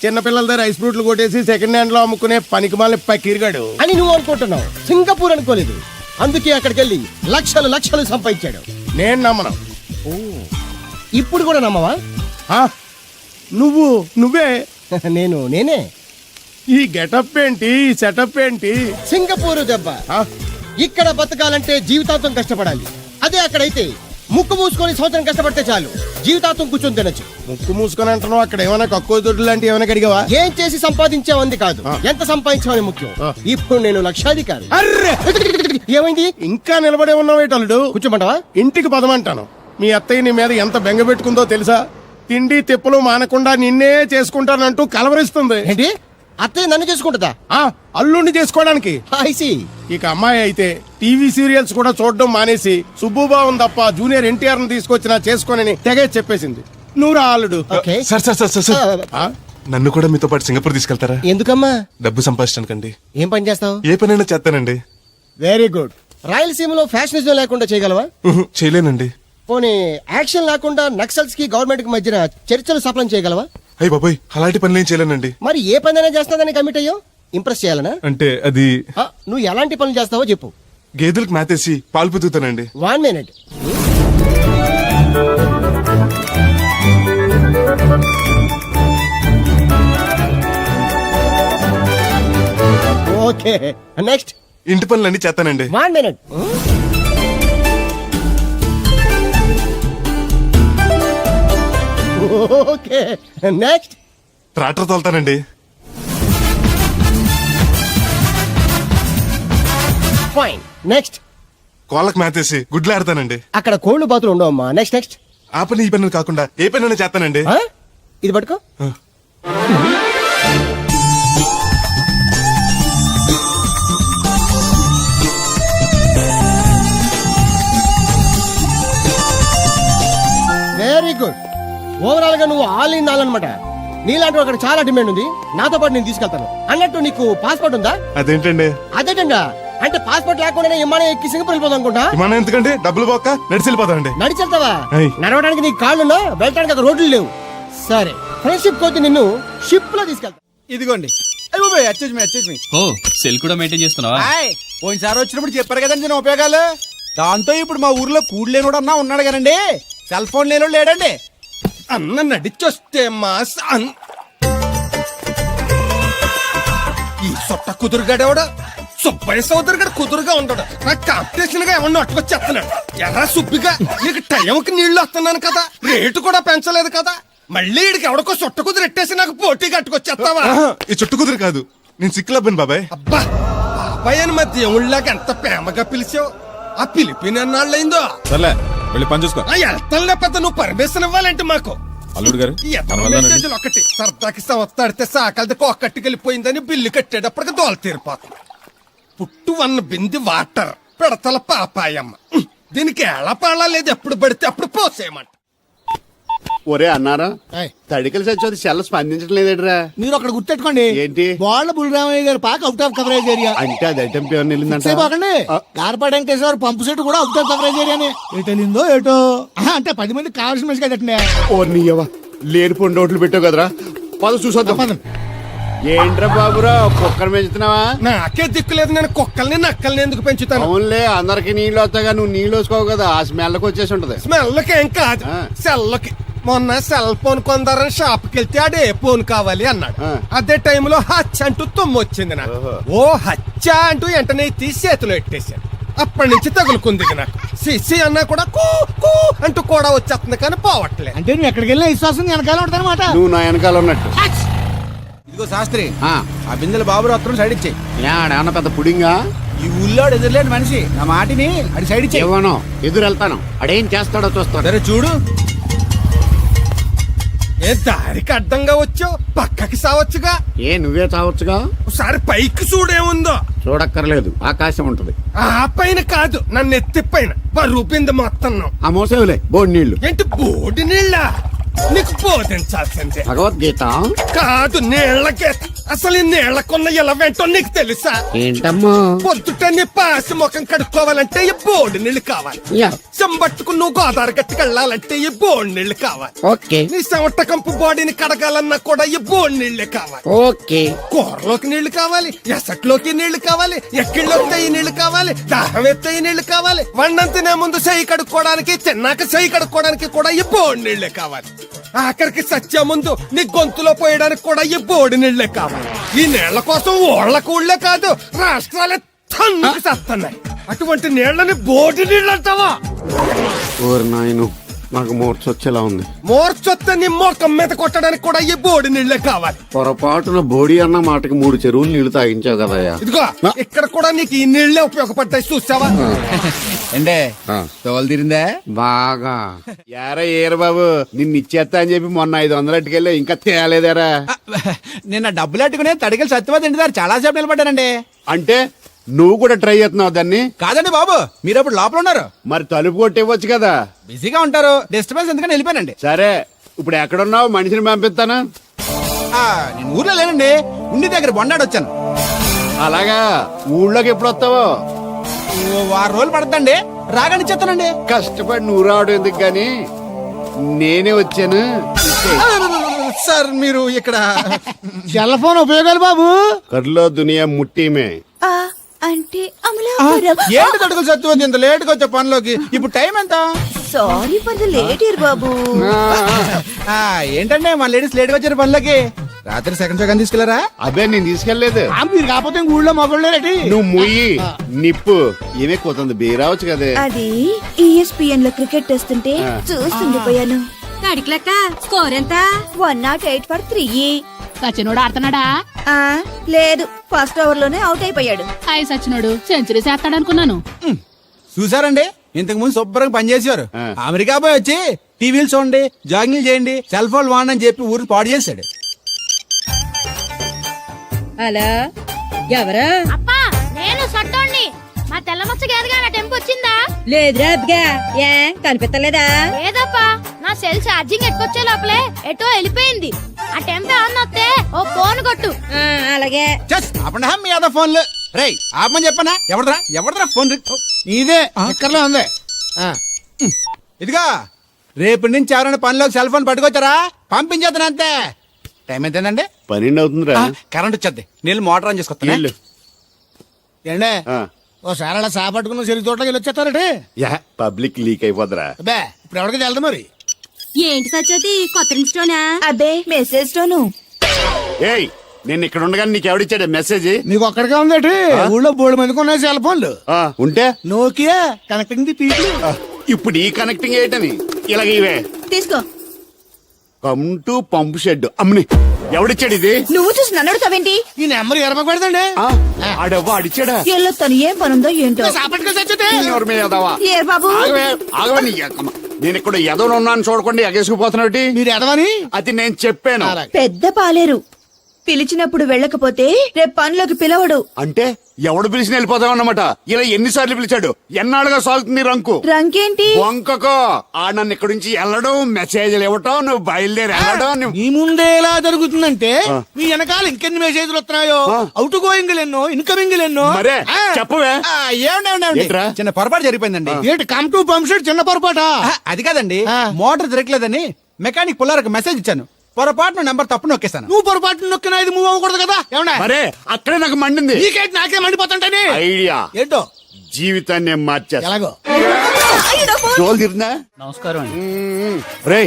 [SPEAKER 6] చిన్నపిల్లల దగ్గర ఐస్ ఫ్రూట్లు కొట్టేసి సెకండ్ హ్యాండ్ లో అమ్ముకునే పనికిమాల పకీర్గాడు
[SPEAKER 9] అని నువ్వు అనుకుంటున్నావు. సింగపూర్ అనుకోలేదు. అందుకే అక్కడికి వెళ్ళి లక్షలు సంపాదించాడు.
[SPEAKER 6] నేను నమ్మను.
[SPEAKER 9] ఇప్పుడు కూడా నమ్మవా?
[SPEAKER 6] నువ్వే
[SPEAKER 9] నేనే.
[SPEAKER 6] ఈ గెటప్ ఏంటి, ఈ సెటప్ ఏంటి?
[SPEAKER 9] సింగపూర్ దెబ్బ. ఇక్కడ బతకాలంటే జీవితాంతం కష్టపడాలి. అదే అక్కడైతే ముక్కు మూసుకొని సంవత్సరం కష్టపడితే చాలు, జీవితాంతం కూర్చొని తినచ్చు.
[SPEAKER 6] ముక్కు మూసుకొని అంటున్నావు, అక్కడ ఏమైనా కక్కువ దొడ్డు లాంటి ఏమైనా కడిగావా?
[SPEAKER 9] ఏం చేసి సంపాదించావంది కాదు, ఎంత సంపాదించావని ముఖ్యం. ఇప్పుడు నేను లక్షాధికారి.
[SPEAKER 6] అర్రే,
[SPEAKER 9] ఏమైంది?
[SPEAKER 6] ఇంకా నిలబడే ఉన్నావు అల్లుడు?
[SPEAKER 9] కూర్చోమంటావా?
[SPEAKER 6] ఇంటికి పదమంటాను. మీ అత్తయ్య నీ మీద ఎంత బెంగ పెట్టుకుందో తెలుసా? తిండి తిప్పలు మానకుండా నిన్నే చేసుకుంటానంటూ కలవరిస్తుంది.
[SPEAKER 9] ఏంటి? అత్తయ్య నన్ను చేసుకుంటుందా?
[SPEAKER 6] అల్లుడిని చేసుకోవడానికి. ఇక అమ్మాయి అయితే టీవీ సీరియల్స్ కూడా చూడడం మానేసి సుబ్బుబాబు తప్ప జూనియర్ ఎన్టీఆర్ ని తీసుకొచ్చినా చేసుకోనని తెగే చెప్పేసింది. నువ్వు రా అల్లుడు.
[SPEAKER 13] సార్ నన్ను కూడా మీతో పాటు సింగపూర్ తీసుకెళ్తారా?
[SPEAKER 9] ఎందుకమ్మా?
[SPEAKER 13] డబ్బు సంపాదించడానికండి.
[SPEAKER 9] ఏం పని చేస్తావు?
[SPEAKER 13] ఏ పనైనా చేస్తానండి.
[SPEAKER 9] Very good. రాయలసీమలో ఫ్యాషనిజం లేకుండా చేయగలవా?
[SPEAKER 13] చేయలేనండి.
[SPEAKER 9] పోనీ యాక్షన్ లేకుండా నక్సల్స్ కి గవర్నమెంట్ కి మధ్యన చర్చలు సఫలం చేయగలవా?
[SPEAKER 13] అయ్యి బాబాయ్, అలాంటి పనులు ఏం చేయలేనండి.
[SPEAKER 9] మరి ఏ పనైనా చేస్తాదని కమిట్ అయ్యో? ఇంప్రెస్ చేయాలనా?
[SPEAKER 13] అంటే అది
[SPEAKER 9] నువ్వు ఎలాంటి పనులు చేస్తావో చెప్పు.
[SPEAKER 13] గేదెలకు మేతేసి పాలు పుతుతానండి.
[SPEAKER 9] 1 minute.
[SPEAKER 7] ఓకే నెక్స్ట్
[SPEAKER 13] ఇంటి పనులన్నీ చేస్తానండి.
[SPEAKER 7] 1 minute. ఓకే నెక్స్ట్
[SPEAKER 13] ట్రాక్టర్ తోలుతానండి.
[SPEAKER 7] ఫైన్ నెక్స్ట్
[SPEAKER 13] కోళ్ళకి మేతేసి గుడ్లు ఆడతానండి.
[SPEAKER 7] అక్కడ కోళ్ళు బాతులు ఉండవమ్మా. నెక్స్ట్ నెక్స్ట్
[SPEAKER 13] ఆ పని ఈ పని కాకుండా ఏ పని చేస్తానండి.
[SPEAKER 7] ఇది పట్టుకో. Very good. ఓవరాల్ గా నువ్వు ఆల్ ఇన్ ఆల్ అనమాట. నీలాంటి అక్కడ చాలా డిమాండ్ ఉంది. నాతో పాటు నేను తీసుకెళ్తాను. అన్నట్టు నీకు పాస్పోర్ట్ ఉందా?
[SPEAKER 13] అదేంటండి?
[SPEAKER 7] అదేటంగా అంటే పాస్పోర్ట్ లేకుండానే విమానం ఎక్కి సింగపూర్ వెళ్ళిపోదాం అనుకుంటా.
[SPEAKER 13] విమానం ఎందుకండి? డబ్బులు పోక నడిచి వెళ్ళిపోతానండి.
[SPEAKER 7] నడిచి వెళ్తావా?
[SPEAKER 13] అయ్.
[SPEAKER 7] నడవడానికి నీకు కాళ్ళున్నా, వెళ్ళడానికి అక్కడ రోడ్లు లేవు. సరే ఫ్రెండ్షిప్ కోతి నిన్ను షిప్ లో తీసుకెళ్తా.
[SPEAKER 9] ఇదిగోండి.
[SPEAKER 5] ఓ సెల్ కూడా మెయింటైన్ చేస్తున్నావా?
[SPEAKER 9] పోయినసారి వచ్చినప్పుడు చెప్పారు కదండి నేను ఉపయోగాలు. దాంతో ఇప్పుడు మా ఊర్లో కూడలేనోడు అన్నా ఉన్నాడు కదండి. సెల్ ఫోన్ లేనోడు లేడండి.
[SPEAKER 7] అన్న నడిచొస్తే మాస్ ఈ సొట్ట కుదురుగాడేవాడు సుబ్బయ్య సోదరు గడు కుదురుగా ఉంటాడు. నాకు కాంపిటీషన్ గా ఎవరిని అట్టుకొచ్చేస్తున్నాడు. ఎర్రా సుబ్బిగా నీకు టైంకి నీళ్లు వస్తున్నాను కదా, రేటు కూడా పెంచలేదు కదా, మళ్ళీ ఇడికి ఎవడికో సొట్ట కుదురు ఎట్టేసి నాకు పోటీ కట్టుకొచ్చేస్తావా?
[SPEAKER 13] ఈ చుట్టు కుదురు కాదు, నేను సిక్కులబ్బాను బాబాయ్.
[SPEAKER 7] అబ్బా బాబాయ్ అని మా దేవుళ్ళకి ఎంత ప్రేమగా పిలిచావు. ఆ పిలిపిన ఎన్నాళ్ళైందో.
[SPEAKER 11] సర్లే వెళ్ళి పని చూసుకో.
[SPEAKER 7] వెళ్తానులే పెద్ద, నువ్వు పర్మిషన్ ఇవ్వాలంటే మాకు.
[SPEAKER 11] అల్లుడు గారు
[SPEAKER 7] ఈ ఎత్తనం మెసేజ్లు ఒకటి సరదాకి సంవత్సరాడితే సాకలితే ఒక్కటికెళ్ళిపోయిందని బిల్లు కట్టేటప్పటికి దోల తీరిపోతుంది. పుట్టు 1 బింది వాటర్ పెడతల పాపాయమ్మ. దీనికి ఎలా పాడా లేదు, ఎప్పుడు పడితే అప్పుడు పోసేయమంట.
[SPEAKER 1] ఒరే అన్నారా, తడికలు చచ్చి సెల్ల స్పందించడం లేదేట్రా?
[SPEAKER 6] మీరు అక్కడ గుర్తెట్టుకోండి.
[SPEAKER 1] ఏంటి?
[SPEAKER 6] వాళ్ళ బుల్రామయ్య గారి పాక అవుట్ ఆఫ్ కవరేజ్ ఏరియా.
[SPEAKER 1] అంటే అది ఐటమ్ పేరు వెళ్ళిందంట.
[SPEAKER 6] బాగండి గార్పాడు వెంకటేశ్వర పంపు సెట్ కూడా అవుట్ ఆఫ్ కవరేజ్ ఏరియానే. ఎటు వెళ్ళిందో ఏటో. అంటే 10 మంది కావాల్సిన మనిషి కదటనే.
[SPEAKER 1] ఓ నీయవా లేని పొండి ఓట్లు పెట్టావు కదరా. పద చూసొద్దాం. ఏంట్రా బాబురా కుక్కర్ పెంచుతున్నావా?
[SPEAKER 7] నాకే దిక్కులేదు, నేను కుక్కల్ని నక్కల్ని ఎందుకు పెంచుతాను?
[SPEAKER 1] అవునులే అందరికి నీళ్ళు వస్తాగా, నువ్వు నీళ్ళు వేసుకోవు కదా, ఆ స్మెల్కి వచ్చేసి ఉంటది.
[SPEAKER 7] స్మెల్కి ఏం కాదు, సెల్లకి. మొన్న సెల్ ఫోన్ కొందరని షాప్కి వెళ్తే ఆడే ఫోన్ కావాలి అన్నాడు. అదే టైంలో హచ్చ అంటూ తుమ్ము వచ్చింది నాకు. ఓ హచ్చ అంటూ వెంటనే తీసి చేతిలో ఎట్టేశాను. అప్పటి నుంచి తగులుకుంది నాకు. సిసి అన్నా కూడా కూ కూ అంటూ కూడా వచ్చేస్తుంది కానీ పోవట్లేదు.
[SPEAKER 6] అంటే నువ్వు ఎక్కడికి వెళ్ళినా విశ్వాసం వెనకాల ఉంటానమాట.
[SPEAKER 1] నువ్వు నా వెనకాల ఉన్నట్టు.
[SPEAKER 9] ఇదిగో శాస్త్రి, ఆ బిందెల బాబు అత్తరం సైడ్ ఇచ్చేయి.
[SPEAKER 1] ఏమన్నా పెద్ద పుడింగా?
[SPEAKER 9] ఈ ఊళ్ళో ఎదురులేని మనిషి, నా మాటిని అది సైడ్ ఇచ్చేయి.
[SPEAKER 1] ఇవ్వను, ఎదురు వెళ్తాను. అడేం చేస్తాడో చూస్తాడు.
[SPEAKER 9] సరే చూడు.
[SPEAKER 7] ఏ దారికి అడ్డంగా వచ్చావు, పక్కకి సావచ్చుగా.
[SPEAKER 1] ఏ నువ్వే చావచ్చుగా.
[SPEAKER 7] ఒకసారి పైకి చూడేముందో.
[SPEAKER 1] చూడక్కర్లేదు, ఆకాశం ఉంటది.
[SPEAKER 7] ఆ పైన కాదు, నన్ను ఎత్తి పైన రూపింది మొత్తం.
[SPEAKER 1] ఆ మోసేవులే బోడి నీళ్లు.
[SPEAKER 7] ఏంటి బోడి నీళ్ళ? నీకు బోధించాల్సిందే.
[SPEAKER 1] భగవద్గీత
[SPEAKER 7] కాదు, నీళ్ళకే. అసలు ఈ నీళ్లకున్న ఎలా వెంటో నీకు తెలుసా?
[SPEAKER 1] ఏంటమ్మా?
[SPEAKER 7] పొద్దుట నీ పాసి ముఖం కడుక్కోవాలంటే ఈ బోడి నీళ్లు కావాలి. చెంబట్టుకు నువ్వు గోదావరి గట్టుకు వెళ్ళాలంటే ఈ బోడి నీళ్లు కావాలి.
[SPEAKER 1] ఓకే.
[SPEAKER 7] నీ చెమట కంపు బాడీని కడగాలన్నా కూడా ఈ బోడి నీళ్లే కావాలి.
[SPEAKER 1] ఓకే.
[SPEAKER 7] కూరలోకి నీళ్లు కావాలి, ఎసట్లోకి నీళ్లు కావాలి, ఎక్కిళ్ళొస్తే ఈ నీళ్లు కావాలి, దాహం ఎత్తే ఈ నీళ్లు కావాలి, వండం తినే ముందు చెయ్యి కడుక్కోవడానికి, తిన్నాక చెయ్యి కడుక్కోవడానికి కూడా ఈ బోడి నీళ్లే కావాలి. ఆఖరికి సత్య ముందు నీ గొంతులో పోయడానికి కూడా ఈ బోడి నీళ్లే కావాలి. ఈ నీళ్ల కోసం ఓళ్లకు ఊళ్ళే కాదు, రాష్ట్రాలే తన్నుకు చేస్తున్నాయి. అటువంటి నీళ్లని బోడి నీళ్ళు అంటావా?
[SPEAKER 1] ఓరి నాయను, నాకు మూర్చొచ్చేలా ఉంది.
[SPEAKER 7] మోర్చొత్తే నీ మోకం మీద కొట్టడానికి కూడా ఈ బోడి నీళ్లే కావాలి.
[SPEAKER 1] పొరపాటున బోడి అన్న మాటకి 3 చెరువులు నీళ్లు తాగించావు కదయ్యా.
[SPEAKER 7] ఇదిగో ఇక్కడ కూడా నీకు ఈ నీళ్లే ఉపయోగపడతాయి, చూసావా?
[SPEAKER 9] అంటే తోలు తీరిందా?
[SPEAKER 1] బాగా. యారా ఏరు బాబు, నిన్ను ఇచ్చేస్తా అని చెప్పి మొన్న 500 అట్టుకెళ్ళి ఇంకా తేలేదారా?
[SPEAKER 9] నిన్న డబ్బులు అట్టుకునే తడికలు సత్యవతి ఇంటి చాలా సేపు నిలబడ్డానండి.
[SPEAKER 1] అంటే నువ్వు కూడా ట్రై చేస్తున్నావు దాన్ని?
[SPEAKER 9] కాదండి బాబు, మీరు అప్పుడు లోపల ఉన్నారు.
[SPEAKER 1] మరి తలుపు కొట్టివ్వచ్చు కదా.
[SPEAKER 9] బిజీగా ఉంటారు, డిస్టర్బెన్స్ ఎందుకని వెళ్ళిపోయానండి.
[SPEAKER 1] సరే ఇప్పుడు ఎక్కడున్నావు? మనిషిని పంపిస్తాను.
[SPEAKER 9] నేను ఊర్లో లేనండి, ఉండి దగ్గర బొండాడు వచ్చాను.
[SPEAKER 1] అలాగా, ఊళ్ళోకి ఎప్పుడు వస్తావో?
[SPEAKER 9] 6 రోజులు పడతండి, రాగానే చెప్తానండి.
[SPEAKER 1] కష్టపడి నువ్వు రావడం ఎందుకు గాని నేనే వచ్చాను.
[SPEAKER 9] సార్ మీరు ఇక్కడ
[SPEAKER 6] సెల్ ఫోన్ ఉపయోగాలు బాబు.
[SPEAKER 1] కర్లో దునియా ముట్టిమే.
[SPEAKER 12] అంటే
[SPEAKER 9] ఏంటి తడుకులు సత్యవతి ఇంత లేటుగా వచ్చే పనిలోకి? ఇప్పుడు టైం ఎంత?
[SPEAKER 8] Sorry for the late year బాబు.
[SPEAKER 9] ఏంటంటే మన లేడీస్ లేట్ గా వచ్చారు పనులకి. రాత్రి సెకండ్ షో కానీ తీసుకెళ్లారా?
[SPEAKER 1] అబ్బే నేను తీసుకెళ్లేదు.
[SPEAKER 6] మీరు కాకపోతే ఇంక ఊళ్ళో మగోళ్ళేటి.
[SPEAKER 1] నువ్వు ముయ్యి నిప్పు ఏమే కోతుంది బీరావచ్చు కదే.
[SPEAKER 8] అది ఈఎస్పిఎన్ లో క్రికెట్ తెస్తుంటే చూస్తుండిపోయాను.
[SPEAKER 12] కడిక్లక్క స్కోర్ ఎంత?
[SPEAKER 8] 108 for 3.
[SPEAKER 12] సచినోడు ఆడుతున్నాడా?
[SPEAKER 8] లేదు, ఫస్ట్ ఓవర్ లోనే అవుట్ అయిపోయాడు.
[SPEAKER 12] హాయ్ సచినోడు సెంచరీ చేస్తాడనుకున్నాను.
[SPEAKER 9] చూసారండి, ఇంతకు ముందు శుభ్రంగా పనిచేసేవారు. అమెరికా పోయి వచ్చి టీవీలు చూడండి, జాగింగ్లు చేయండి, సెల్ ఫోన్ వాడండి అని చెప్పి ఊరు పాడు చేశాడు.
[SPEAKER 2] అలా ఎవరా?
[SPEAKER 12] అప్పా నేను సట్టోణ్ణి. మా తెల్లమచ్చ గేదగా నా టెంపు వచ్చిందా?
[SPEAKER 2] లేదురా అబ్బిగా. ఏ కనిపెట్టలేదా?
[SPEAKER 12] లేదప్పా, నా సెల్ ఛార్జింగ్ ఎక్కొచ్చే లోపలే ఎటో వెళ్ళిపోయింది. ఆ టెంపు ఆన్ వస్తే ఓ ఫోన్ కొట్టు.
[SPEAKER 2] అలాగే.
[SPEAKER 9] అప్పుడు మీ అదో ఫోన్లు రేయ్ ఆపమని చెప్పనా? ఎవడరా ఫోన్?
[SPEAKER 6] ఇదే ఎక్కర్లో ఉంది.
[SPEAKER 9] ఇదిగా రేపటి నుంచి ఎవరైనా పనిలోకి సెల్ ఫోన్ పట్టుకొచ్చారా పంపించేస్తాను అంతే. టైం ఎంతేనండి?
[SPEAKER 1] 12 అవుతుందిరా.
[SPEAKER 9] కరెంట్ వచ్చేది, నీళ్ళు మోటార్ ఆన్ చేసుకొస్తాను.
[SPEAKER 6] ఏండే ఓసారి అలా సాపట్టుకున్న చెరుకు తోటలోకి వెళ్ళి వచ్చేస్తారటే.
[SPEAKER 1] Public leak అయిపోద్రా.
[SPEAKER 6] అబ్బే ఇప్పుడు ఎవరికి వెళ్దాం మరి.
[SPEAKER 12] ఏంటి సత్యవతి కొత్త ఇన్స్టోనా?
[SPEAKER 8] అబ్బే మెసేజ్ తోను.
[SPEAKER 1] ఏయ్ నేను ఇక్కడ ఉండగానే నీకు ఎవడిచ్చాడు మెసేజ్?
[SPEAKER 6] నీకు ఒక్కడికే ఉందేటి? ఊళ్ళో 3 మందికి ఉన్నాయి సెల్ ఫోన్లు.
[SPEAKER 1] ఉంటే
[SPEAKER 6] నోకియా కనెక్టింగ్ ది పీపుల్.
[SPEAKER 1] ఇప్పుడు ఈ కనెక్టింగ్ ఏంటని ఇలాగ ఇవే
[SPEAKER 8] తీసుకో.
[SPEAKER 1] Come to pump shed. అమ్మని ఎవడిచ్చాడు ఇది?
[SPEAKER 8] నువ్వు చూసి నన్ను అడుగుతావేంటి?
[SPEAKER 6] ఈ నెంబర్ ఎరపక పెడతాండి.
[SPEAKER 1] ఆడవ్వ అడిచాడా?
[SPEAKER 8] ఎల్లో తను ఏం పనుందో ఏంటో.
[SPEAKER 6] సాపట్టుకు సచ్చితే
[SPEAKER 1] ఎవరి మీద ఎదవా?
[SPEAKER 8] ఏ బాబు
[SPEAKER 1] ఆగవే నీ ఎక్కమ్మ. నేను ఇక్కడ ఎదవను ఉన్నాను చూడకుండా ఎగేసుకుపోతున్నాడు.
[SPEAKER 6] మీరు ఎదవని
[SPEAKER 1] అది నేను చెప్పాను.
[SPEAKER 8] పెద్ద పాలేరు. పిలిచినప్పుడు వెళ్ళకపోతే రేపు పనిలోకి పిలవడు.
[SPEAKER 1] అంటే ఎవడు పిలిచిన వెళ్ళిపోతామన్నమాట. ఇలా ఎన్నిసార్లు పిలిచాడు? ఎన్నాళ్ళుగా సాగుతుంది రంకు.
[SPEAKER 8] రంకేంటి?
[SPEAKER 1] వంకకో ఆ నన్ను ఇక్కడి నుంచి వెళ్ళడం, మెసేజ్లు ఇవ్వటం, నువ్వు బయలుదేరి వెళ్ళడం.
[SPEAKER 6] మీ ముందే ఎలా జరుగుతుందంటే మీ వెనకాల ఇంకెన్ని మెసేజ్లు వస్తున్నాయో. అవుట్ గోయింగ్ ఎన్నో, ఇన్కమింగ్ ఎన్నో.
[SPEAKER 1] మరే చెప్పవే.
[SPEAKER 9] ఏంట్రా? చిన్న పొరపాటు జరిగిపోయిందండి.
[SPEAKER 6] ఏంటి కమ్ టు పంప్ షెడ్ చిన్న పొరపాట?
[SPEAKER 9] అది కాదండి, మోటార్ తిరగలేదని మెకానిక్ పుల్లారకు మెసేజ్ ఇచ్చాను. పొరపాటున నెంబర్ తప్పు నొక్కేస్తాను.
[SPEAKER 6] నువ్వు పొరపాటు నొక్కినా ఇది మూవ్ అవ్వకూడదు కదా. ఏమన్నా
[SPEAKER 1] మరే అక్కడే నాకు మండింది.
[SPEAKER 6] నీకేంటి నాకే మండిపోతుంటని
[SPEAKER 1] ఐడియా
[SPEAKER 6] ఏంటో
[SPEAKER 1] జీవితాన్ని మార్చేస్తా.
[SPEAKER 6] ఎలాగో
[SPEAKER 1] జోలు తిరుందా?
[SPEAKER 5] నమస్కారం.
[SPEAKER 1] రే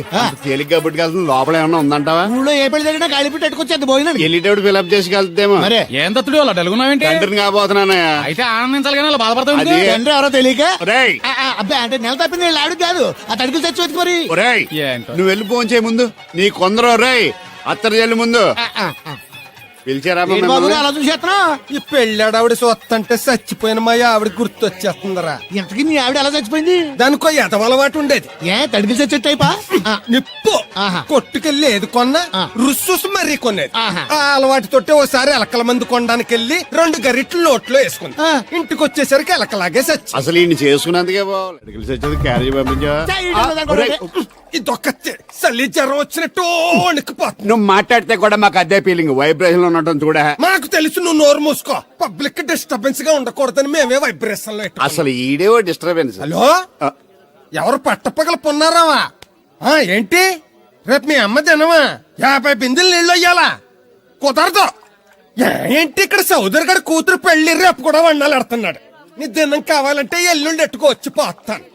[SPEAKER 1] తేలిగ్గా పుట్టుకెళ్తుంది. లోపల ఏమన్నా ఉందంటావా?
[SPEAKER 6] ఊళ్ళో ఏ పెళ్లి జరిగినా కాలిపెట్టి ఎట్టుకొచ్చేది పోయినా
[SPEAKER 1] వెళ్ళేటప్పుడు ఫిలప్ చేసి వెళ్తేమో.
[SPEAKER 6] మరే
[SPEAKER 5] ఏం తత్తుడు అలా తెలుగున్నావేంటి?
[SPEAKER 1] తండ్రిని కాబోతున్నానయ్యా.
[SPEAKER 5] అయితే ఆనందించాలి కానీ అలా బాధపడతావు.
[SPEAKER 1] అది
[SPEAKER 6] తండ్రి ఎవరో తెలియక.
[SPEAKER 1] ఒరేయ్
[SPEAKER 6] అబ్బాయి అంటే నెల తప్పింది ఆవిడ కాదు. ఆ తడికి తెచ్చి వెతుకు మరి.
[SPEAKER 1] ఒరేయ్ నువ్వు వెళ్ళి ఫోన్ చేయ ముందు. నీ కొందరు రేయ్ అత్తరు చెల్లి ముందు పిలిచారా?
[SPEAKER 6] ఏంటి బాబు అలా చూసేస్తున్నా?
[SPEAKER 7] ఈ పెళ్ళాడావిడ సొత్తంటే చచ్చిపోయిన మా ఆవిడ గుర్తొచ్చేస్తుందరా.
[SPEAKER 6] ఇంతకీ మీ ఆవిడ ఎలా చచ్చిపోయింది?
[SPEAKER 7] దానికో ఎదవలవాటు ఉండేది.
[SPEAKER 6] ఏ తడికి తెచ్చే టైపా?
[SPEAKER 7] నిప్పు కొట్టుకెళ్ళి ఏది కొన్నా రుస్సుస్ మరీ కొనేది. ఆ అలవాటుతోటే ఓసారి ఎలకల మందు కొనడానికి వెళ్ళి 2 గరిట్లు నోట్లో వేసుకుంది. ఇంటికి వచ్చేసరికి ఎలకలాగే చచ్చి.
[SPEAKER 1] అసలు ఈయన చేసుకున్నందుకే బాగా క్యారేజ్ పంపించా.
[SPEAKER 7] ఇదొక చలి జ్వరం వచ్చినట్టు వణికిపోతుంది.
[SPEAKER 1] నువ్వు మాట్లాడితే కూడా మాకు అదే ఫీలింగ్. వైబ్రేషన్ లో ఉండటం చూడ.
[SPEAKER 7] మాకు తెలుసు, నువ్వు నోరు మూసుకో. పబ్లిక్ డిస్టర్బెన్స్ గా ఉండకూడదని మేమే వైబ్రేషన్ లో
[SPEAKER 1] అసలు ఈడే డిస్టర్బెన్స్.
[SPEAKER 7] హలో, ఎవరు పట్టపగల పొన్నారావా? ఏంటి రేపు మీ అమ్మ తినవా? 50 బిందెలు నీళ్ళు అయ్యాలా? కుదరదు. ఏంటి ఇక్కడ సౌదరి గారి కూతురు పెళ్లి రేపు కూడా వండాలి ఎడుతున్నాడు. నీ దినం కావాలంటే ఎల్లుండి ఎట్టుకోవచ్చు పోతాను.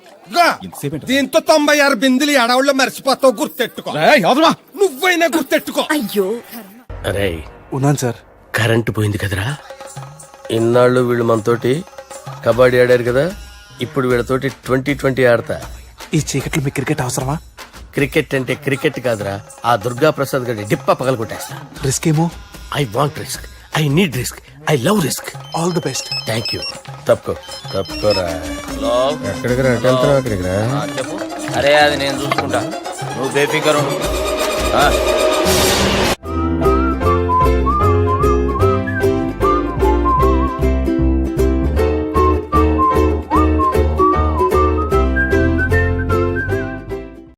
[SPEAKER 7] దీంతో 96 బిందెలు ఎడవుల్లో మర్చిపోతావు. గుర్తెట్టుకో. నువ్వైనా గుర్తెట్టుకో.
[SPEAKER 8] అయ్యో
[SPEAKER 14] అరే
[SPEAKER 13] ఉన్నాను సార్.
[SPEAKER 14] కరెంటు పోయింది కదరా. ఇన్నాళ్ళు వీళ్ళు మనతోటి కబడ్డీ ఆడారు కదా, ఇప్పుడు వీళ్ళతోటి 2020 ఆడతా.
[SPEAKER 13] ఈ చీకట్లో మీ క్రికెట్ అవసరమా?
[SPEAKER 14] క్రికెట్ అంటే క్రికెట్ కాదురా, ఆ దుర్గా ప్రసాద్ గారి డిప్ప పగలగొట్టేస్తా.
[SPEAKER 13] రిస్క్ ఏమో.
[SPEAKER 14] I want risk, I need risk, I love risk.
[SPEAKER 13] All the best.
[SPEAKER 14] Thank you. తప్పుకోరా. ఎక్కడికి రా? అక్కడికి రా. చెప్పు. అరే అది నేను చూసుకుంటా, నువ్వు బేఫికర్.